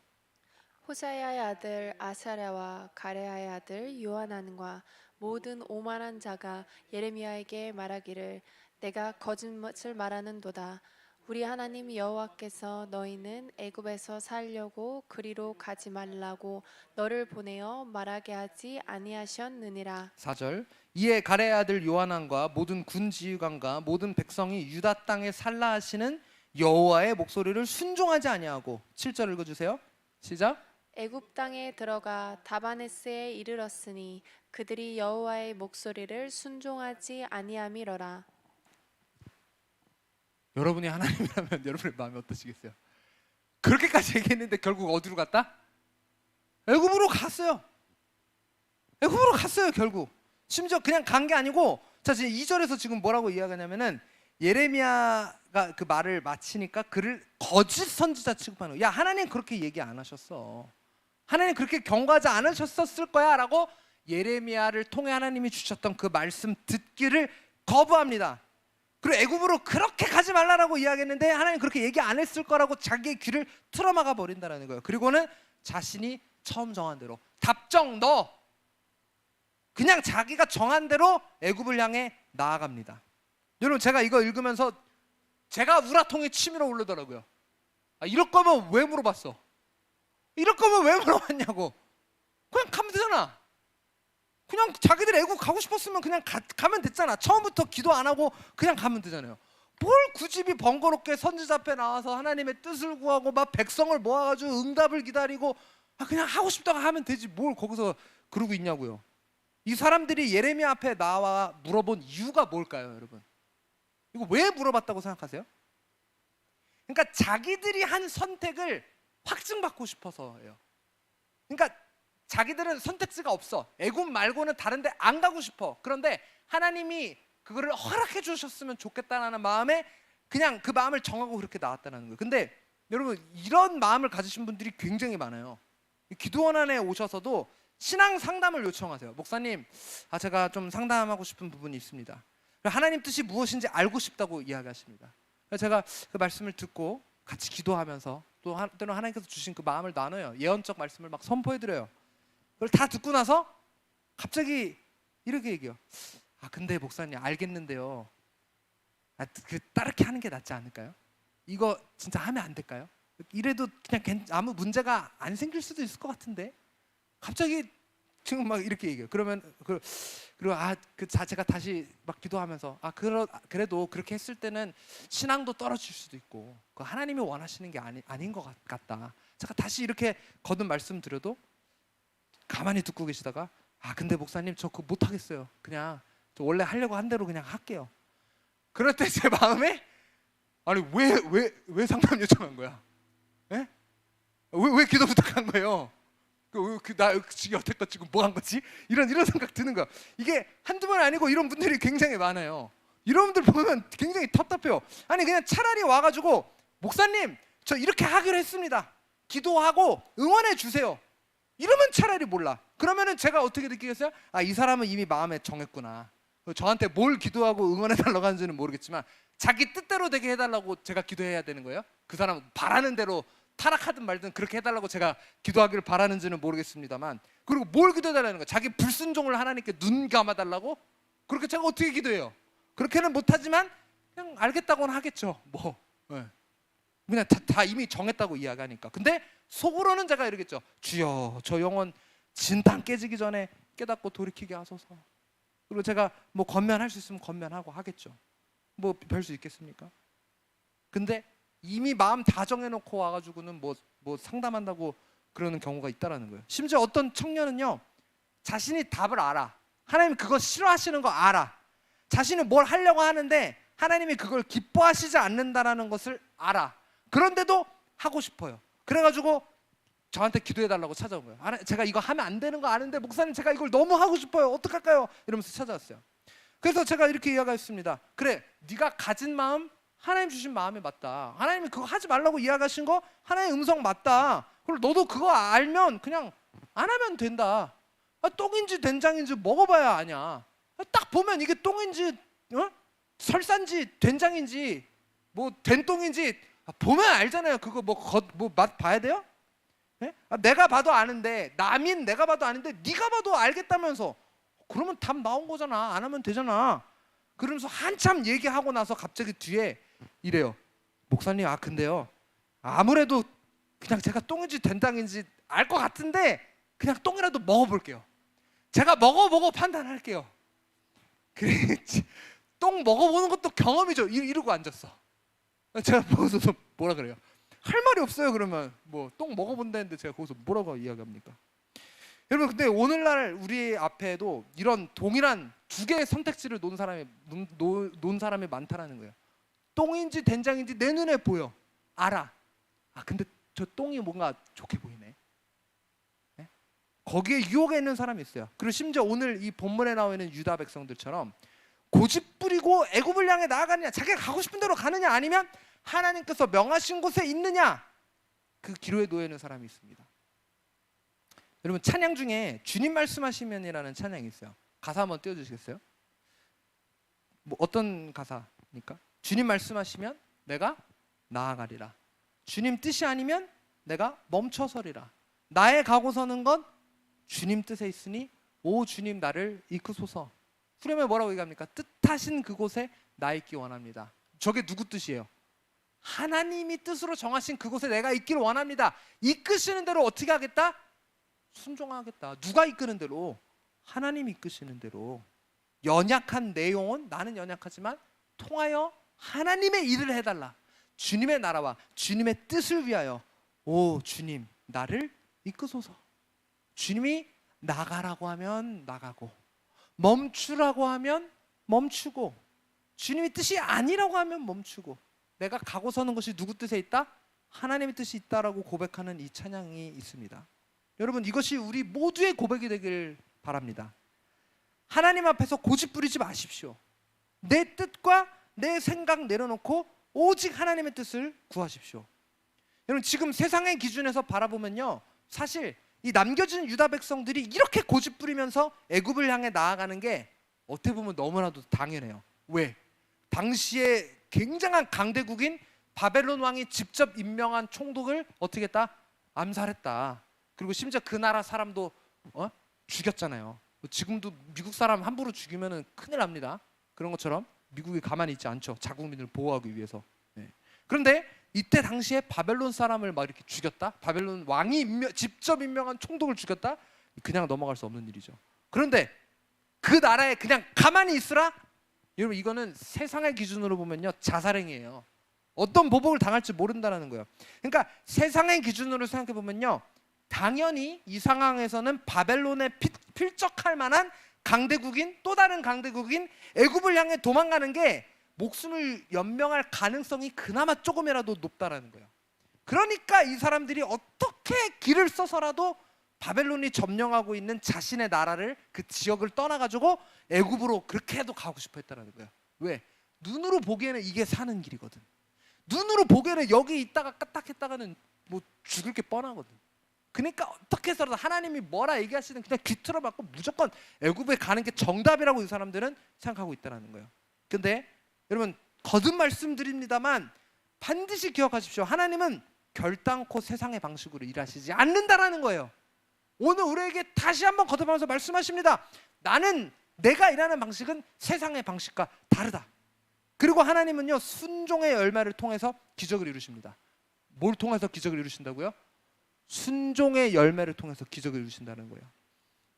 호사야의 아들 아사랴와 가레아의 아들 요하난과 모든 오만한 자가 예레미야에게 말하기를 내가 거짓을 말하는도다. 우리 하나님 여호와께서 너희는 애굽에서 살려고 그리로 가지 말라고 너를 보내어 말하게 하지 아니하셨느니라. 4절. 이에 가레의 아들 요하난과 모든 군 지휘관과 모든 백성이 유다 땅에 살라 하시는 여호와의 목소리를 순종하지 아니하고 7절 읽어주세요. 시작. 애굽 땅에 들어가 다바네스에 이르렀으니 그들이 여호와의 목소리를 순종하지 아니함이러라. 여러분이 하나님이라면 여러분의 마음이 어떠시겠어요? 그렇게까지 얘기했는데 결국 어디로 갔다? 애굽으로 갔어요. 애굽으로 갔어요. 결국 심지어 그냥 간 게 아니고, 자 지금 2절에서 지금 뭐라고 이야기하냐면은 예레미야가 그 말을 마치니까 그를 거짓 선지자 취급하는 거예요. 야, 하나님 그렇게 얘기 안 하셨어. 하나님 그렇게 경고하지 않으셨을 거야 라고 예레미야를 통해 하나님이 주셨던 그 말씀 듣기를 거부합니다. 그리고 애굽으로 그렇게 가지 말라라고 이야기했는데 하나님 그렇게 얘기 안 했을 거라고 자기의 귀를 틀어막아 버린다는 거예요. 그리고는 자신이 처음 정한 대로 답정 너 그냥 자기가 정한 대로 애굽을 향해 나아갑니다. 여러분, 제가 이거 읽으면서 제가 우라통이 치밀어 오르더라고요. 이럴 거면 왜 물어봤어? 이럴 거면 왜 물어봤냐고. 그냥 가면 되잖아. 그냥 자기들 애국 가고 싶었으면 그냥 가면 됐잖아. 처음부터 기도 안 하고 그냥 가면 되잖아요. 뭘 굳이 번거롭게 선지자 앞에 나와서 하나님의 뜻을 구하고 막 백성을 모아가지고 응답을 기다리고 그냥 하고 싶다고 하면 되지 뭘 거기서 그러고 있냐고요. 이 사람들이 예레미야 앞에 나와 물어본 이유가 뭘까요, 여러분? 이거 왜 물어봤다고 생각하세요? 그러니까 자기들이 한 선택을 확증받고 싶어서예요. 그러니까 자기들은 선택지가 없어. 애굽 말고는 다른 데 안 가고 싶어. 그런데 하나님이 그거를 허락해 주셨으면 좋겠다라는 마음에 그냥 그 마음을 정하고 그렇게 나왔다는 거예요. 근데 여러분 이런 마음을 가지신 분들이 굉장히 많아요. 기도원 안에 오셔서도 신앙 상담을 요청하세요. 목사님, 제가 좀 상담하고 싶은 부분이 있습니다. 하나님 뜻이 무엇인지 알고 싶다고 이야기하십니다. 제가 그 말씀을 듣고 같이 기도하면서 또 때로는 하나님께서 주신 그 마음을 나눠요. 예언적 말씀을 막 선포해드려요. 그걸 다 듣고 나서 갑자기 이렇게 얘기해요. 근데 목사님 알겠는데요. 따르게 하는 게 낫지 않을까요? 이거 진짜 하면 안 될까요? 이래도 그냥 아무 문제가 안 생길 수도 있을 것 같은데. 갑자기 지금 막 이렇게 얘기해요. 그러면 그리고 제가 다시 막 기도하면서 그래도 그렇게 했을 때는 신앙도 떨어질 수도 있고 하나님이 원하시는 게 아닌 것 같다. 제가 다시 이렇게 거듭 말씀드려도 가만히 듣고 계시다가 근데 목사님 저 그거 못 하겠어요. 그냥 저 원래 하려고 한 대로 그냥 할게요. 그럴 때 제 마음에 아니 왜 상담 요청한 거야? 예? 왜 기도 부탁한 거예요? 나 여태껏 지금 뭐 한 거지? 이런 생각 드는 거야. 이게 한두 번 아니고 이런 분들이 굉장히 많아요. 이런 분들 보면 굉장히 답답해요. 아니 그냥 차라리 와가지고 목사님 저 이렇게 하기로 했습니다. 기도하고 응원해 주세요. 이러면 차라리 몰라. 그러면은 제가 어떻게 느끼겠어요? 이 사람은 이미 마음에 정했구나. 저한테 뭘 기도하고 응원해 달라고 하는지는 모르겠지만 자기 뜻대로 되게 해달라고 제가 기도해야 되는 거예요? 그 사람은 바라는 대로 타락하든 말든 그렇게 해달라고 제가 기도하기를 바라는지는 모르겠습니다만, 그리고 뭘 기도해달라는 거예요? 자기 불순종을 하나님께 눈 감아달라고? 그렇게 제가 어떻게 기도해요? 그렇게는 못하지만 그냥 알겠다고는 하겠죠. 그냥 다 이미 정했다고 이야기하니까. 근데 속으로는 제가 이러겠죠. 주여 저 영혼 진탕 깨지기 전에 깨닫고 돌이키게 하소서. 그리고 제가 뭐 권면할 수 있으면 권면하고 하겠죠. 뭐 별 수 있겠습니까? 근데 이미 마음 다 정해놓고 와가지고는 뭐 상담한다고 그러는 경우가 있다라는 거예요. 심지어 어떤 청년은요, 자신이 답을 알아. 하나님 그거 싫어하시는 거 알아. 자신이 뭘 하려고 하는데 하나님이 그걸 기뻐하시지 않는다라는 것을 알아. 그런데도 하고 싶어요. 그래가지고 저한테 기도해달라고 찾아온 거예요. 제가 이거 하면 안 되는 거 아는데 목사님 제가 이걸 너무 하고 싶어요. 어떡할까요? 이러면서 찾아왔어요. 그래서 제가 이렇게 이야기했습니다. 그래, 네가 가진 마음 하나님 주신 마음이 맞다. 하나님이 그거 하지 말라고 이야기하신 거 하나님의 음성 맞다. 그리고 너도 그거 알면 그냥 안 하면 된다. 똥인지 된장인지 먹어봐야 아냐. 딱 보면 이게 똥인지 설사인지 된장인지 뭐 된똥인지 보면 알잖아요. 그거 뭐 맛 봐야 돼요? 네? 내가 봐도 아는데 남인 내가 봐도 아는데 네가 봐도 알겠다면서 그러면 답 나온 거잖아. 안 하면 되잖아. 그러면서 한참 얘기하고 나서 갑자기 뒤에 이래요. 목사님 근데요 아무래도 그냥 제가 똥인지 된장인지 알 것 같은데 그냥 똥이라도 먹어볼게요. 제가 먹어보고 판단할게요. 그래, 똥 먹어보는 것도 경험이죠. 이러고 앉았어. 제가 거기서 뭐라 그래요? 할 말이 없어요. 그러면 뭐 똥 먹어본다는데 제가 거기서 뭐라고 이야기합니까? 여러분 근데 오늘날 우리 앞에도 이런 동일한 두 개의 선택지를 놓은 사람이 많다라는 거예요. 똥인지 된장인지 내 눈에 보여. 알아. 근데 저 똥이 뭔가 좋게 보이네. 네? 거기에 유혹에 있는 사람이 있어요. 그리고 심지어 오늘 이 본문에 나와 있는 유다 백성들처럼 고집 부리고 애굽을 향해 나아가느냐, 자기가 가고 싶은 대로 가느냐, 아니면 하나님께서 명하신 곳에 있느냐, 그 기로에 놓여 있는 사람이 있습니다. 여러분 찬양 중에 주님 말씀하시면이라는 찬양이 있어요. 가사 한번 띄워주시겠어요? 뭐 어떤 가사입니까? 주님 말씀하시면 내가 나아가리라. 주님 뜻이 아니면 내가 멈춰서리라. 나의 가고 서는 건 주님 뜻에 있으니 오 주님 나를 이끄소서. 후렴에 뭐라고 얘기합니까? 뜻하신 그곳에 나 있기 원합니다. 저게 누구 뜻이에요? 하나님이 뜻으로 정하신 그곳에 내가 있기를 원합니다. 이끄시는 대로 어떻게 하겠다? 순종하겠다. 누가 이끄는 대로? 하나님이 이끄시는 대로. 연약한 내 영혼, 나는 연약하지만 통하여 하나님의 일을 해달라. 주님의 나라와 주님의 뜻을 위하여 오 주님 나를 이끄소서. 주님이 나가라고 하면 나가고 멈추라고 하면 멈추고 주님의 뜻이 아니라고 하면 멈추고 내가 가고 서는 것이 누구 뜻에 있다? 하나님의 뜻이 있다라고 고백하는 이 찬양이 있습니다. 여러분 이것이 우리 모두의 고백이 되길 바랍니다. 하나님 앞에서 고집 부리지 마십시오. 내 뜻과 내 생각 내려놓고 오직 하나님의 뜻을 구하십시오. 여러분 지금 세상의 기준에서 바라보면요, 사실 이 남겨진 유다 백성들이 이렇게 고집 부리면서 애굽을 향해 나아가는 게 어떻게 보면 너무나도 당연해요. 왜? 당시에 굉장한 강대국인 바벨론 왕이 직접 임명한 총독을 어떻게 했다? 암살했다. 그리고 심지어 그 나라 사람도 죽였잖아요. 지금도 미국 사람 함부로 죽이면 큰일 납니다. 그런 것처럼 미국이 가만히 있지 않죠. 자국민을 보호하기 위해서. 네. 그런데 이때 당시에 바벨론 사람을 막 이렇게 죽였다? 바벨론 왕이 직접 임명한 총독을 죽였다? 그냥 넘어갈 수 없는 일이죠. 그런데 그 나라에 그냥 가만히 있으라? 여러분 이거는 세상의 기준으로 보면요 자살행위예요. 어떤 보복을 당할지 모른다는 거예요. 그러니까 세상의 기준으로 생각해 보면요, 당연히 이 상황에서는 바벨론에 필적할 만한 강대국인 또 다른 강대국인 애굽을 향해 도망가는 게 목숨을 연명할 가능성이 그나마 조금이라도 높다라는 거예요. 그러니까 이 사람들이 어떻게 길을 써서라도 바벨론이 점령하고 있는 자신의 나라를 그 지역을 떠나가지고 애굽으로 그렇게 해도 가고 싶어 했다는 거예요. 왜? 눈으로 보기에는 이게 사는 길이거든. 눈으로 보기에는 여기 있다가 까딱했다가는 뭐 죽을 게 뻔하거든. 그러니까 어떻게 해서라도 하나님이 뭐라 얘기하시든 그냥 귀틀어 맞고 무조건 애굽에 가는 게 정답이라고 이 사람들은 생각하고 있다는 거예요. 근데 여러분 거듭 말씀드립니다만 반드시 기억하십시오. 하나님은 결단코 세상의 방식으로 일하시지 않는다라는 거예요. 오늘 우리에게 다시 한번 거듭하면서 말씀하십니다. 나는 내가 일하는 방식은 세상의 방식과 다르다. 그리고 하나님은요 순종의 열매를 통해서 기적을 이루십니다. 뭘 통해서 기적을 이루신다고요? 순종의 열매를 통해서 기적을 이루신다는 거예요.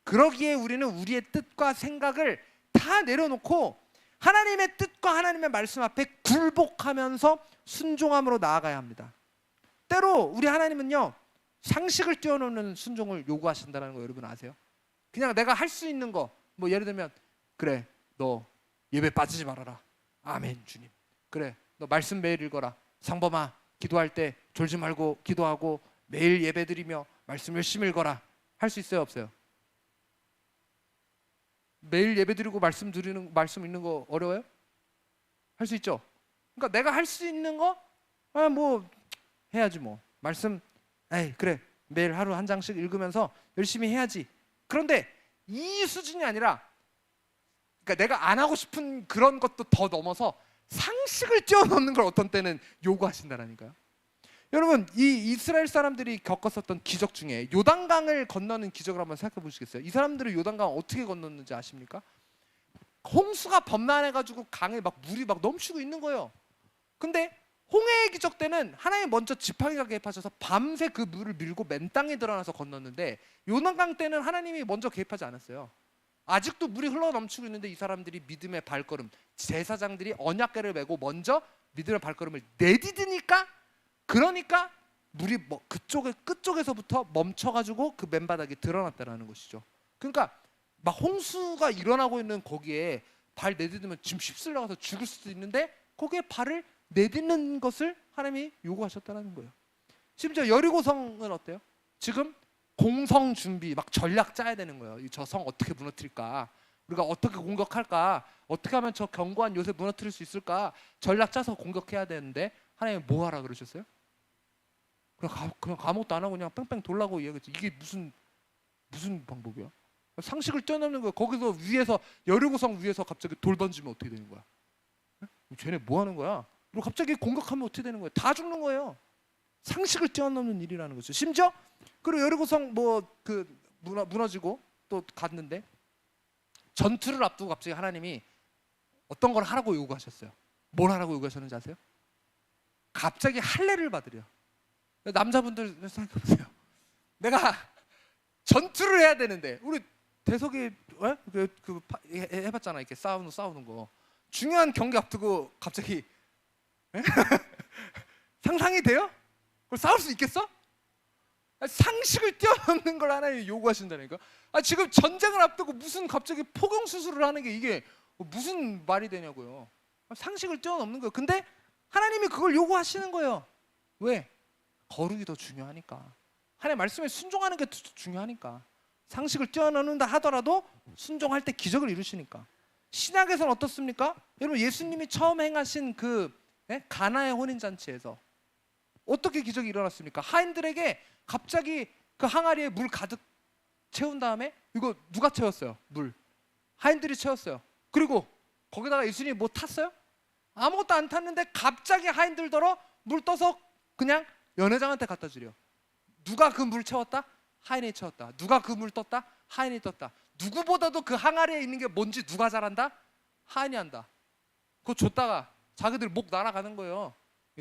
그러기에 우리는 우리의 뜻과 생각을 다 내려놓고 하나님의 뜻과 하나님의 말씀 앞에 굴복하면서 순종함으로 나아가야 합니다. 때로 우리 하나님은요 상식을 뛰어넘는 순종을 요구하신다는 거 여러분 아세요? 그냥 내가 할 수 있는 거, 뭐 예를 들면 그래 너 예배 빠지지 말아라. 아멘 주님. 그래 너 말씀 매일 읽어라. 상범아 기도할 때 졸지 말고 기도하고 매일 예배 드리며 말씀 열심히 읽어라. 할 수 있어요 없어요? 매일 예배 드리고 말씀 읽는 거 어려워요? 할 수 있죠? 그러니까 내가 할 수 있는 거 뭐 해야지 뭐. 말씀 에이 그래 매일 하루 한 장씩 읽으면서 열심히 해야지. 그런데 이 수준이 아니라 그러니까 내가 안 하고 싶은 그런 것도 더 넘어서 상식을 뛰어넘는 걸 어떤 때는 요구하신다라니까요. 여러분 이 이스라엘 사람들이 겪었었던 기적 중에 요단강을 건너는 기적을 한번 생각해 보시겠어요? 이 사람들이 요단강 어떻게 건넜는지 아십니까? 홍수가 범람해가지고 강에 막 물이 막 넘치고 있는 거예요. 근데 홍해의 기적 때는 하나님 먼저 지팡이가 개입하셔서 밤새 그 물을 밀고 맨 땅에 드러나서 건넜는데 요단강 때는 하나님이 먼저 개입하지 않았어요. 아직도 물이 흘러 넘치고 있는데 이 사람들이 믿음의 발걸음, 제사장들이 언약궤를 메고 먼저 믿음의 발걸음을 내디디니까 그러니까 물이 뭐 그쪽의 끝쪽에서부터 멈춰가지고 그 맨바닥이 드러났다는 것이죠. 그러니까 막 홍수가 일어나고 있는 거기에 발 내딛으면 지금 휩쓸려가서 죽을 수도 있는데 거기에 발을 내딛는 것을 하나님이 요구하셨다는 거예요. 심지어 여리고성은 어때요? 지금 공성 준비 막 전략 짜야 되는 거예요. 저 성 어떻게 무너뜨릴까? 우리가 어떻게 공격할까? 어떻게 하면 저 견고한 요새 무너뜨릴 수 있을까? 전략 짜서 공격해야 되는데 하나님이 뭐 하라 그러셨어요? 그냥 아무것도 안 하고 그냥 뺑뺑 돌라고 이야기했지. 이게 무슨 방법이야? 상식을 뛰어넘는 거야. 거기서 위에서 여리고성 위에서 갑자기 돌 던지면 어떻게 되는 거야? 쟤네 뭐 하는 거야? 그리고 갑자기 공격하면 어떻게 되는 거야? 다 죽는 거예요. 상식을 뛰어넘는 일이라는 거죠. 심지어 그리고 여리고성 무너지고 또 갔는데 전투를 앞두고 갑자기 하나님이 어떤 걸 하라고 요구하셨어요. 뭘 하라고 요구하셨는지 아세요? 갑자기 할례를 받으려. 남자분들 생각해보세요. 내가 전투를 해야 되는데 우리 대석이 해봤잖아. 이렇게 싸우는 거. 중요한 경기 앞두고 갑자기 상상이 돼요? 그걸 싸울 수 있겠어? 상식을 뛰어넘는 걸 하나님이 요구하신다니까. 지금 전쟁을 앞두고 무슨 갑자기 포경 수술을 하는 게 이게 무슨 말이 되냐고요. 상식을 뛰어넘는 거예요. 근데 하나님이 그걸 요구하시는 거예요. 왜? 거룩이 더 중요하니까. 하나님 말씀에 순종하는 게 중요하니까. 상식을 뛰어넘는다 하더라도 순종할 때 기적을 이루시니까. 신약에서는 어떻습니까? 여러분 예수님이 처음 행하신 그 가나의 혼인잔치에서 어떻게 기적이 일어났습니까? 하인들에게 갑자기 그 항아리에 물 가득 채운 다음에 이거 누가 채웠어요? 물. 하인들이 채웠어요. 그리고 거기다가 예수님이 뭐 탔어요? 아무것도 안 탔는데 갑자기 하인들더러 물 떠서 그냥 연회장한테 갖다 주려. 누가 그 물 채웠다? 하인이 채웠다. 누가 그 물 떴다? 하인이 떴다. 누구보다도 그 항아리에 있는 게 뭔지 누가 잘한다? 하인이 한다. 그거 줬다가 자기들 목 날아가는 거예요.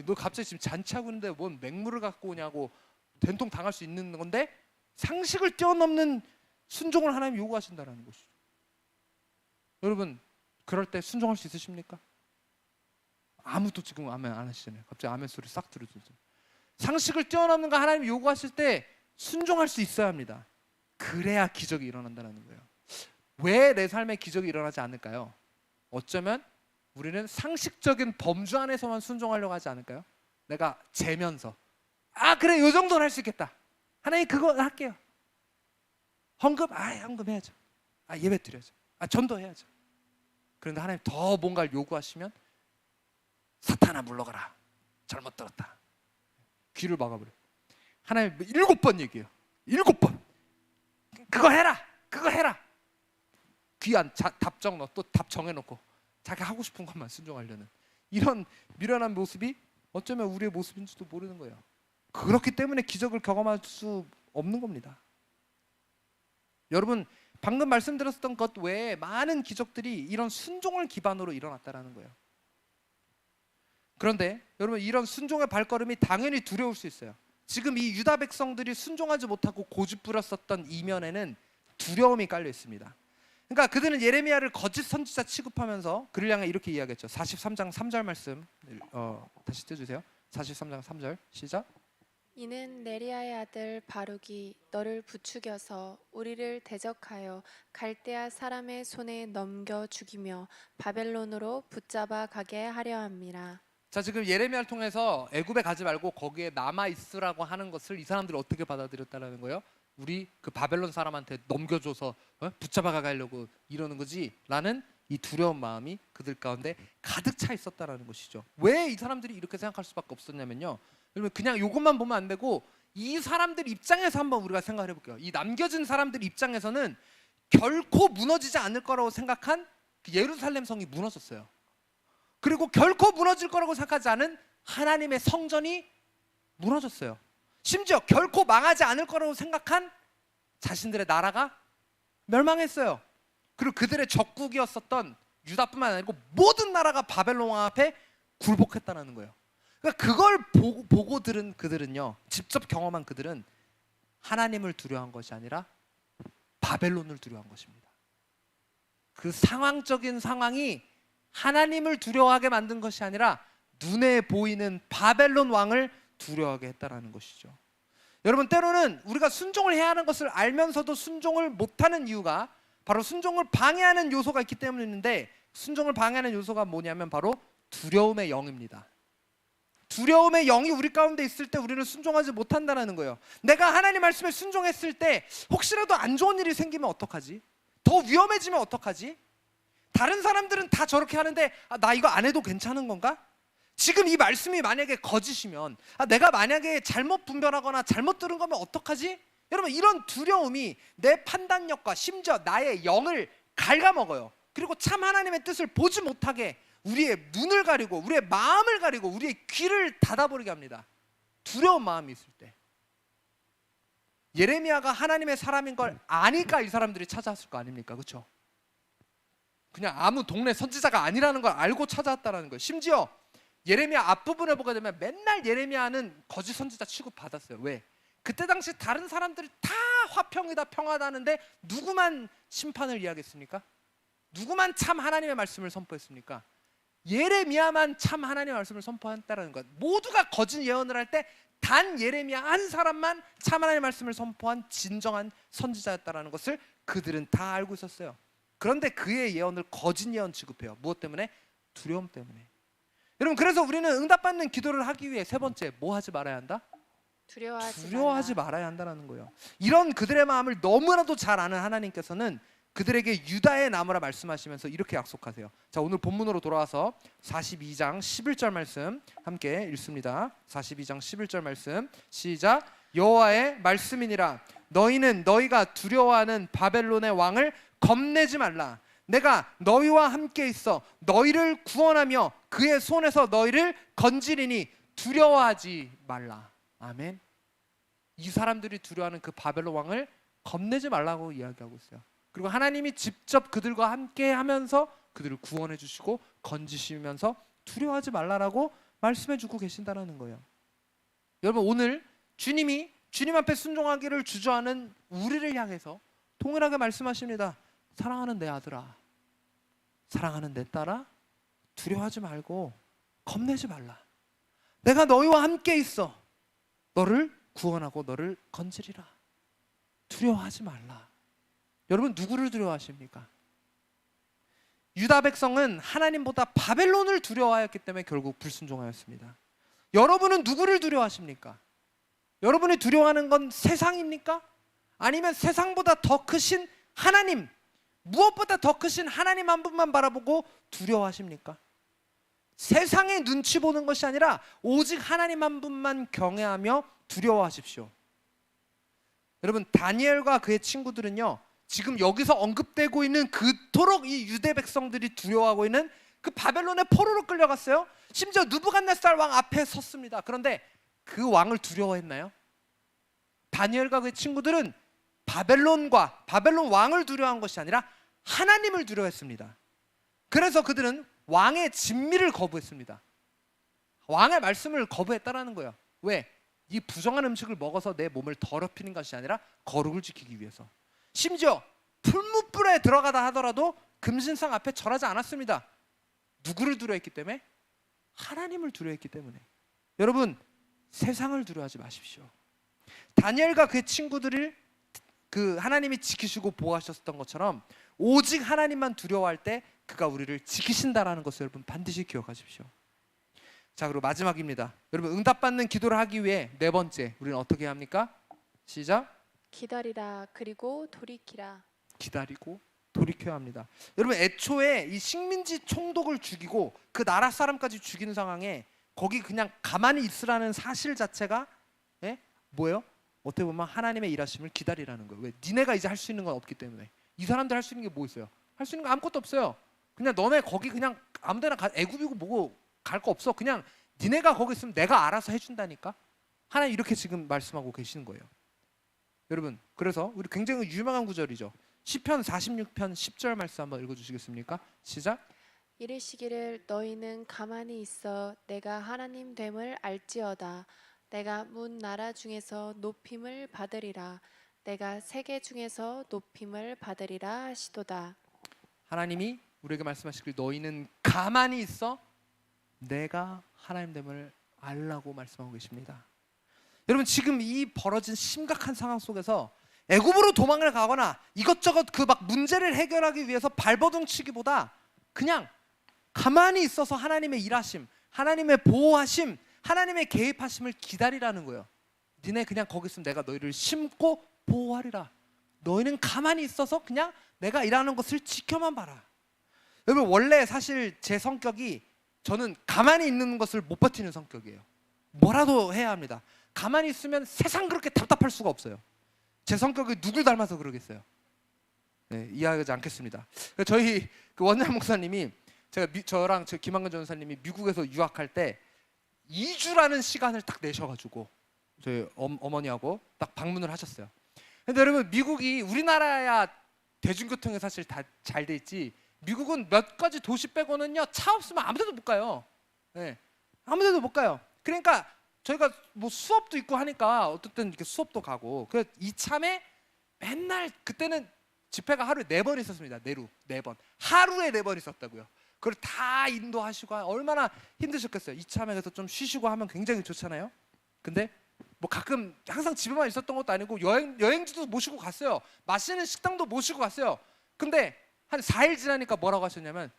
너 갑자기 지금 잔치하고 있는데 뭔 맹물을 갖고 오냐고 된통 당할 수 있는 건데 상식을 뛰어넘는 순종을 하나님 요구하신다는 것이죠. 여러분 그럴 때 순종할 수 있으십니까? 아무도 지금 아멘 안 하시잖아요. 갑자기 아멘 소리 싹 들어주세요. 상식을 뛰어넘는 거 하나님 요구하실 때 순종할 수 있어야 합니다. 그래야 기적이 일어난다는 거예요. 왜 내 삶에 기적이 일어나지 않을까요? 어쩌면 우리는 상식적인 범주 안에서만 순종하려고 하지 않을까요? 내가 재면서 그래 요 정도는 할 수 있겠다. 하나님 그거 할게요. 헌금? 헌금 해야죠. 예배 드려야죠. 전도해야죠. 그런데 하나님 더 뭔가를 요구하시면 사탄아 물러가라. 잘못 들었다. 귀를 막아버려. 하나님 7번 얘기해요. 7번. 그거 해라. 그거 해라. 귀 안 답 적어. 또 답 정해놓고 자기 하고 싶은 것만 순종하려는 이런 미련한 모습이 어쩌면 우리의 모습인지도 모르는 거예요. 그렇기 때문에 기적을 경험할 수 없는 겁니다. 여러분 방금 말씀드렸던 것 외에 많은 기적들이 이런 순종을 기반으로 일어났다는 거예요. 그런데 여러분 이런 순종의 발걸음이 당연히 두려울 수 있어요. 지금 이 유다 백성들이 순종하지 못하고 고집부렸었던 이면에는 두려움이 깔려 있습니다. 그러니까 그들은 예레미야를 거짓 선지자 취급하면서 그를 향해 이렇게 이야기했죠. 43장 3절 말씀 다시 띄워주세요. 43장 3절 시작. 이는 네리야의 아들 바룩이 너를 부추겨서 우리를 대적하여 갈대아 사람의 손에 넘겨 죽이며 바벨론으로 붙잡아 가게 하려 함이라. 자 지금 예레미야를 통해서 애굽에 가지 말고 거기에 남아 있으라고 하는 것을 이 사람들이 어떻게 받아들였다라는 거예요? 우리 그 바벨론 사람한테 넘겨줘서 붙잡아 가려고 이러는 거지라는 이 두려운 마음이 그들 가운데 가득 차 있었다라는 것이죠. 왜 이 사람들이 이렇게 생각할 수밖에 없었냐면요. 여러분 그냥 이것만 보면 안 되고 이 사람들 입장에서 한번 우리가 생각을 해볼게요. 이 남겨진 사람들 입장에서는 결코 무너지지 않을 거라고 생각한 예루살렘 성이 무너졌어요. 그리고 결코 무너질 거라고 생각하지 않은 하나님의 성전이 무너졌어요. 심지어 결코 망하지 않을 거라고 생각한 자신들의 나라가 멸망했어요. 그리고 그들의 적국이었었던 유다뿐만 아니고 모든 나라가 바벨론 왕 앞에 굴복했다는 거예요. 그러니까 그걸 보고 들은 그들은요, 직접 경험한 그들은 하나님을 두려워한 것이 아니라 바벨론을 두려워한 것입니다. 그 상황적인 상황이 하나님을 두려워하게 만든 것이 아니라 눈에 보이는 바벨론 왕을 두려워하게 했다는 것이죠. 여러분 때로는 우리가 순종을 해야 하는 것을 알면서도 순종을 못하는 이유가 바로 순종을 방해하는 요소가 있기 때문인데, 순종을 방해하는 요소가 뭐냐면 바로 두려움의 영입니다. 두려움의 영이 우리 가운데 있을 때 우리는 순종하지 못한다는 거예요. 내가 하나님 말씀에 순종했을 때 혹시라도 안 좋은 일이 생기면 어떡하지? 더 위험해지면 어떡하지? 다른 사람들은 다 저렇게 하는데 나 이거 안 해도 괜찮은 건가? 지금 이 말씀이 만약에 거짓이면 내가 만약에 잘못 분별하거나 잘못 들은 거면 어떡하지? 여러분 이런 두려움이 내 판단력과 심지어 나의 영을 갉아먹어요. 그리고 참 하나님의 뜻을 보지 못하게 우리의 눈을 가리고 우리의 마음을 가리고 우리의 귀를 닫아버리게 합니다. 두려운 마음이 있을 때. 예레미야가 하나님의 사람인 걸 아니까 이 사람들이 찾아왔을 거 아닙니까? 그렇죠? 그냥 아무 동네 선지자가 아니라는 걸 알고 찾아왔다는 거예요. 심지어 예레미야 앞부분을 보게 되면 맨날 예레미야는 거짓 선지자 취급받았어요. 왜? 그때 당시 다른 사람들이 다 화평이다 평화다는데 누구만 심판을 이야기했습니까? 누구만 참 하나님의 말씀을 선포했습니까? 예레미야만 참 하나님의 말씀을 선포했다라는 것. 모두가 거짓 예언을 할 때 단 예레미야 한 사람만 참 하나님의 말씀을 선포한 진정한 선지자였다라는 것을 그들은 다 알고 있었어요. 그런데 그의 예언을 거짓 예언 취급해요. 무엇 때문에? 두려움 때문에. 여러분, 그래서 우리는 응답받는 기도를 하기 위해 세 번째 뭐 하지 말아야 한다? 두려워하지 말아야 한다는 거예요. 이런 그들의 마음을 너무나도 잘 아는 하나님께서는 그들에게 유다의 나무라 말씀하시면서 이렇게 약속하세요. 자, 오늘 본문으로 돌아와서 42장 11절 말씀 함께 읽습니다. 42장 11절 말씀 시작. 여호와의 말씀이니라. 너희는 너희가 두려워하는 바벨론의 왕을 겁내지 말라. 내가 너희와 함께 있어 너희를 구원하며 그의 손에서 너희를 건지리니 두려워하지 말라. 아멘. 이 사람들이 두려워하는 그 바벨론 왕을 겁내지 말라고 이야기하고 있어요. 그리고 하나님이 직접 그들과 함께 하면서 그들을 구원해 주시고 건지시면서 두려워하지 말라라고 말씀해 주고 계신다는 거예요. 여러분, 오늘 주님이 주님 앞에 순종하기를 주저하는 우리를 향해서 동일하게 말씀하십니다. 사랑하는 내 아들아, 사랑하는 내 딸아, 두려워하지 말고 겁내지 말라. 내가 너희와 함께 있어 너를 구원하고 너를 건지리라. 두려워하지 말라. 여러분, 누구를 두려워하십니까? 유다 백성은 하나님보다 바벨론을 두려워하였기 때문에 결국 불순종하였습니다. 여러분은 누구를 두려워하십니까? 여러분이 두려워하는 건 세상입니까? 아니면 세상보다 더 크신 하나님, 무엇보다 더 크신 하나님 한 분만 바라보고 두려워하십니까? 세상의 눈치 보는 것이 아니라 오직 하나님 한 분만 경외하며 두려워하십시오. 여러분, 다니엘과 그의 친구들은요, 지금 여기서 언급되고 있는 그토록 이 유대 백성들이 두려워하고 있는 그 바벨론의 포로로 끌려갔어요. 심지어 느부갓네살 왕 앞에 섰습니다. 그런데 그 왕을 두려워했나요? 다니엘과 그의 친구들은 바벨론 왕을 두려워한 것이 아니라 하나님을 두려워했습니다. 그래서 그들은 왕의 진미를 거부했습니다. 왕의 말씀을 거부했다라는 거예요. 왜? 이 부정한 음식을 먹어서 내 몸을 더럽히는 것이 아니라 거룩을 지키기 위해서. 심지어 풀무불에 들어가다 하더라도 금신상 앞에 절하지 않았습니다. 누구를 두려워했기 때문에? 하나님을 두려워했기 때문에. 여러분, 세상을 두려워하지 마십시오. 다니엘과 그의 친구들을 그 하나님이 지키시고 보호하셨던 것처럼 오직 하나님만 두려워할 때 그가 우리를 지키신다라는 것을 여러분 반드시 기억하십시오. 자, 그리고 마지막입니다. 여러분, 응답받는 기도를 하기 위해 네 번째 우리는 어떻게 해야 합니까? 시작. 기다리라. 그리고 돌이키라. 기다리고 돌이켜야 합니다. 여러분, 애초에 이 식민지 총독을 죽이고 그 나라 사람까지 죽이는 상황에 거기 그냥 가만히 있으라는 사실 자체가 뭐예요? 어떻게 보면 하나님의 일하심을 기다리라는 거예요. 왜? 니네가 이제 할 수 있는 건 없기 때문에. 이 사람들 할 수 있는 게 뭐 있어요? 할 수 있는 거 아무것도 없어요. 그냥 너네 거기 그냥 아무데나 애굽이고 뭐고 갈 거 없어. 그냥 니네가 거기 있으면 내가 알아서 해준다니까. 하나님 이렇게 지금 말씀하고 계시는 거예요. 여러분, 그래서 우리 굉장히 유명한 구절이죠. 시편 46편 10절 말씀 한번 읽어주시겠습니까? 시작. 이르시기를 너희는 가만히 있어 내가 하나님 됨을 알지어다. 내가 문 나라 중에서 높임을 받으리라. 내가 세계 중에서 높임을 받으리라 하시도다. 하나님이 우리에게 말씀하시길 너희는 가만히 있어 내가 하나님 됨을 알라고 말씀하고 계십니다. 여러분, 지금 이 벌어진 심각한 상황 속에서 애굽으로 도망을 가거나 이것저것 그 막 문제를 해결하기 위해서 발버둥치기보다 그냥 가만히 있어서 하나님의 일하심, 하나님의 보호하심, 하나님의 개입하심을 기다리라는 거예요. 니네 그냥 거기 있으면 내가 너희를 심고 보호하리라. 너희는 가만히 있어서 그냥 내가 일하는 것을 지켜만 봐라. 여러분, 원래 사실 제 성격이 저는 가만히 있는 것을 못 버티는 성격이에요. 뭐라도 해야 합니다. 가만히 있으면 세상 그렇게 답답할 수가 없어요. 제 성격이 누굴 닮아서 그러겠어요. 네, 이해하지 않겠습니다. 저희 그 원장 목사님이 저랑 김한근 전사님이 미국에서 유학할 때 2주라는 시간을 딱 내셔가지고 저희 어머니하고 딱 방문을 하셨어요. 근데 여러분, 미국이 우리나라야 대중교통이 사실 다 잘 돼 있지 미국은 몇 가지 도시 빼고는요 차 없으면 아무데도 못 가요. 네. 아무 데도 못 가요. 그러니까 저희가 뭐 수업도 있고 하니까 어떨 때는 이렇게 수업도 가고, 그 이참에 맨날 그때는 집회가 하루에 4번 있었습니다. 4번. 하루에 4번 있었다고요. 그걸 다 인도하시고 얼마나 힘드셨겠어요. 이참에 그래서 좀 쉬시고 하면 굉장히 좋잖아요. 근데 뭐 가끔 항상 집에만 있었던 것도 아니고 여행지도 모시고 갔어요. 맛있는 식당도 모시고 갔어요. 근데 한 4일 지나니까 뭐라고 하셨냐면,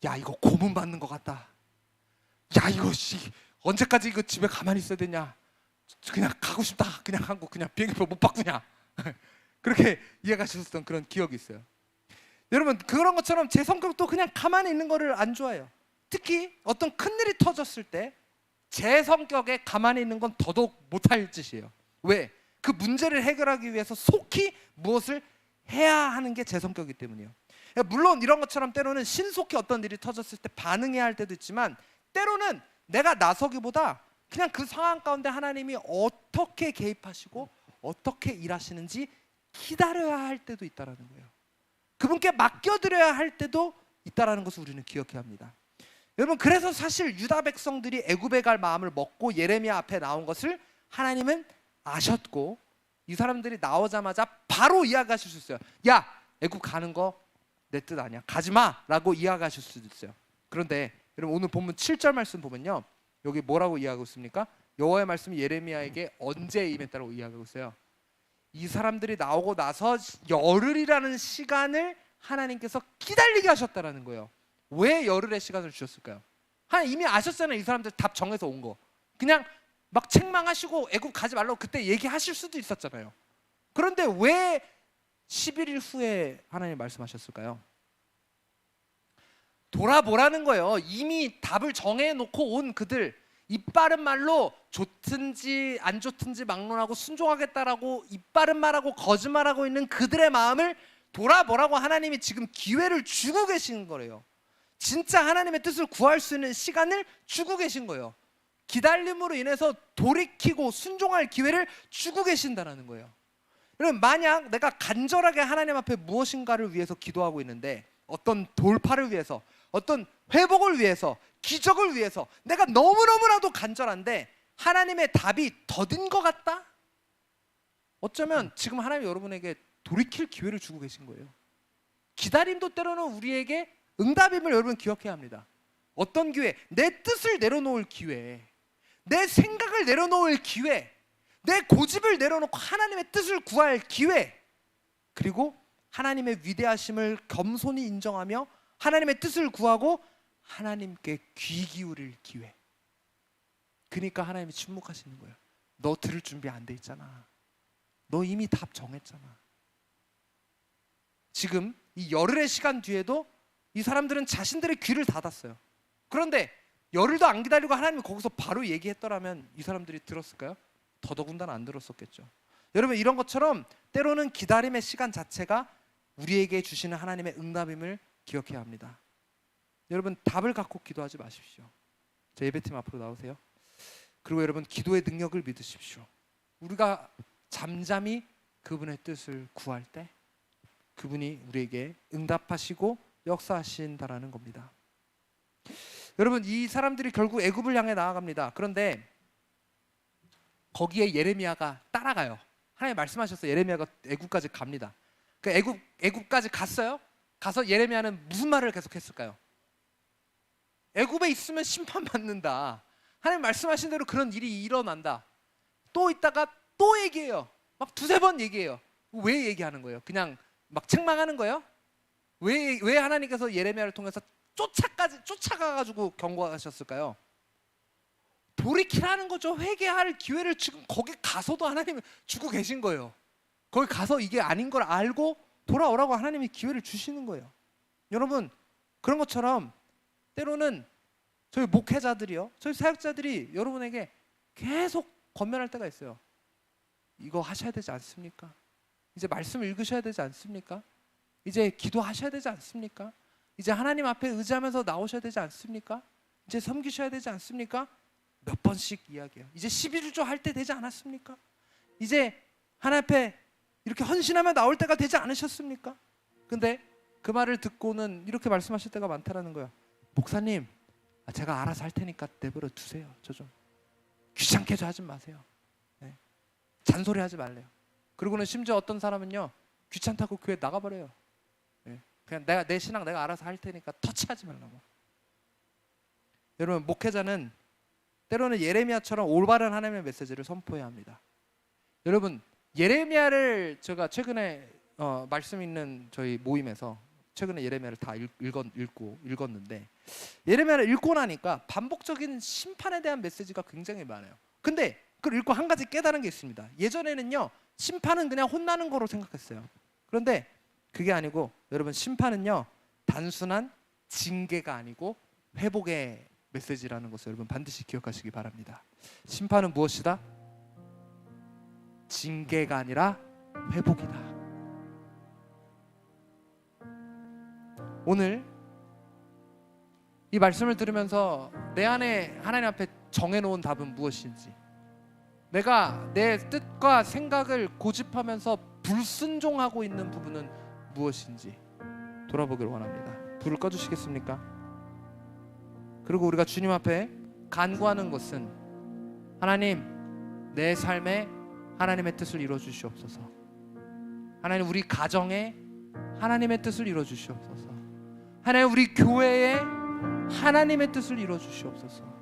야 이거 고문 받는 것 같다. 야 이거 언제까지 이거 집에 가만히 있어야 되냐. 그냥 가고 싶다. 그냥 한국 그냥 비행기표 못 바꾸냐. 그렇게 이해가셨던 그런 기억이 있어요. 여러분 그런 것처럼 제 성격도 그냥 가만히 있는 거를 안 좋아해요. 특히 어떤 큰일이 터졌을 때 제 성격에 가만히 있는 건 더더욱 못할 짓이에요. 왜? 그 문제를 해결하기 위해서 속히 무엇을 해야 하는 게 제 성격이기 때문이에요. 물론 이런 것처럼 때로는 신속히 어떤 일이 터졌을 때 반응해야 할 때도 있지만, 때로는 내가 나서기보다 그냥 그 상황 가운데 하나님이 어떻게 개입하시고 어떻게 일하시는지 기다려야 할 때도 있다라는 거예요. 그분께 맡겨드려야 할 때도 있다라는 것을 우리는 기억해야 합니다. 여러분 그래서 사실 유다 백성들이 애굽에 갈 마음을 먹고 예레미야 앞에 나온 것을 하나님은 아셨고, 이 사람들이 나오자마자 바로 이야기하실 수 있어요. 야 애굽 가는 거 내 뜻 아니야, 가지마 라고 이야기하실 수도 있어요. 그런데 여러분 오늘 본문 7절 말씀 보면요, 여기 뭐라고 이야기하고 있습니까? 여호와의 말씀이 예레미야에게 언제 임했다고 이야기하고 있어요. 이 사람들이 나오고 나서 열흘이라는 시간을 하나님께서 기다리게 하셨다라는 거예요. 왜 열흘의 시간을 주셨을까요? 하나님 이미 아셨잖아요. 이 사람들 답 정해서 온 거. 그냥 막 책망하시고 애굽 가지 말라고 그때 얘기하실 수도 있었잖아요. 그런데 왜 11일 후에 하나님 말씀하셨을까요? 돌아보라는 거예요. 이미 답을 정해놓고 온 그들, 입바른 말로 좋든지 안 좋든지 막론하고 순종하겠다라고 입바른 말하고 거짓말하고 있는 그들의 마음을 돌아보라고 하나님이 지금 기회를 주고 계신 거래요. 진짜 하나님의 뜻을 구할 수 있는 시간을 주고 계신 거예요. 기다림으로 인해서 돌이키고 순종할 기회를 주고 계신다는 거예요. 여러분 만약 내가 간절하게 하나님 앞에 무엇인가를 위해서 기도하고 있는데, 어떤 돌파를 위해서, 어떤 회복을 위해서, 기적을 위해서 내가 너무너무나도 간절한데 하나님의 답이 더딘 것 같다? 어쩌면 지금 하나님이 여러분에게 돌이킬 기회를 주고 계신 거예요. 기다림도 때로는 우리에게 응답임을 여러분 기억해야 합니다. 어떤 기회? 내 뜻을 내려놓을 기회, 내 생각을 내려놓을 기회, 내 고집을 내려놓고 하나님의 뜻을 구할 기회, 그리고 하나님의 위대하심을 겸손히 인정하며 하나님의 뜻을 구하고 하나님께 귀 기울일 기회. 그러니까 하나님이 침묵하시는 거예요. 너 들을 준비 안 돼 있잖아. 너 이미 답 정했잖아. 지금 이 열흘의 시간 뒤에도 이 사람들은 자신들의 귀를 닫았어요. 그런데 열흘도 안 기다리고 하나님이 거기서 바로 얘기했더라면 이 사람들이 들었을까요? 더더군다나 안 들었었겠죠. 여러분 이런 것처럼 때로는 기다림의 시간 자체가 우리에게 주시는 하나님의 응답임을 기억해야 합니다. 여러분 답을 갖고 기도하지 마십시오. 저 예배팀 앞으로 나오세요. 그리고 여러분 기도의 능력을 믿으십시오. 우리가 잠잠히 그분의 뜻을 구할 때 그분이 우리에게 응답하시고 역사하신다라는 겁니다. 여러분 이 사람들이 결국 애굽을 향해 나아갑니다. 그런데 거기에 예레미야가 따라가요. 하나님 말씀하셨어요. 예레미야가 애굽까지 갑니다. 그 애굽까지 갔어요. 가서 예레미야는 무슨 말을 계속했을까요? 애굽에 있으면 심판받는다. 하나님 말씀하신 대로 그런 일이 일어난다. 또 있다가 또 얘기해요. 막 두세 번 얘기해요. 왜 얘기하는 거예요? 그냥 막 책망하는 거예요? 왜 하나님께서 예레미야를 통해서 쫓아가가지고 경고하셨을까요? 돌이키라는 거죠. 회개할 기회를 지금 거기 가서도 하나님이 주고 계신 거예요. 거기 가서 이게 아닌 걸 알고 돌아오라고 하나님이 기회를 주시는 거예요. 여러분 그런 것처럼 때로는 저희 목회자들이요, 저희 사역자들이 여러분에게 계속 권면할 때가 있어요. 이거 하셔야 되지 않습니까? 이제 말씀 읽으셔야 되지 않습니까? 이제 기도하셔야 되지 않습니까? 이제 하나님 앞에 의지하면서 나오셔야 되지 않습니까? 이제 섬기셔야 되지 않습니까? 몇 번씩 이야기해요. 이제 11조 할 때 되지 않았습니까? 이제 하나님 앞에 이렇게 헌신하며 나올 때가 되지 않으셨습니까? 근데 그 말을 듣고는 이렇게 말씀하실 때가 많다라는 거예요. 목사님, 제가 알아서 할 테니까 내버려 두세요. 저 좀 귀찮게 하지 마세요. 네. 잔소리하지 말래요. 그리고는 심지어 어떤 사람은요, 귀찮다고 교회 나가버려요. 네. 그냥 내 신앙 내가 알아서 할 테니까 터치하지 말라고. 여러분, 목회자는 때로는 예레미야처럼 올바른 하나님의 메시지를 선포해야 합니다. 여러분, 예레미야를 제가 최근에 말씀 있는 저희 모임에서 최근에 예레미야를 다 읽었는데, 예레미야를 읽고 나니까 반복적인 심판에 대한 메시지가 굉장히 많아요. 근데 그걸 읽고 한 가지 깨달은 게 있습니다. 예전에는요, 심판은 그냥 혼나는 거로 생각했어요. 그런데 그게 아니고, 여러분, 심판은요 단순한 징계가 아니고 회복의 메시지라는 것을 여러분 반드시 기억하시기 바랍니다. 심판은 무엇이다? 징계가 아니라 회복이다. 오늘 이 말씀을 들으면서 내 안에 하나님 앞에 정해놓은 답은 무엇인지, 내가 내 뜻과 생각을 고집하면서 불순종하고 있는 부분은 무엇인지 돌아보기를 원합니다. 불을 꺼주시겠습니까? 그리고 우리가 주님 앞에 간구하는 것은, 하나님, 내 삶에 하나님의 뜻을 이루어 주시옵소서. 하나님, 우리 가정에 하나님의 뜻을 이루어 주시옵소서. 하나님, 우리 교회에 하나님의 뜻을 이루어 주시옵소서.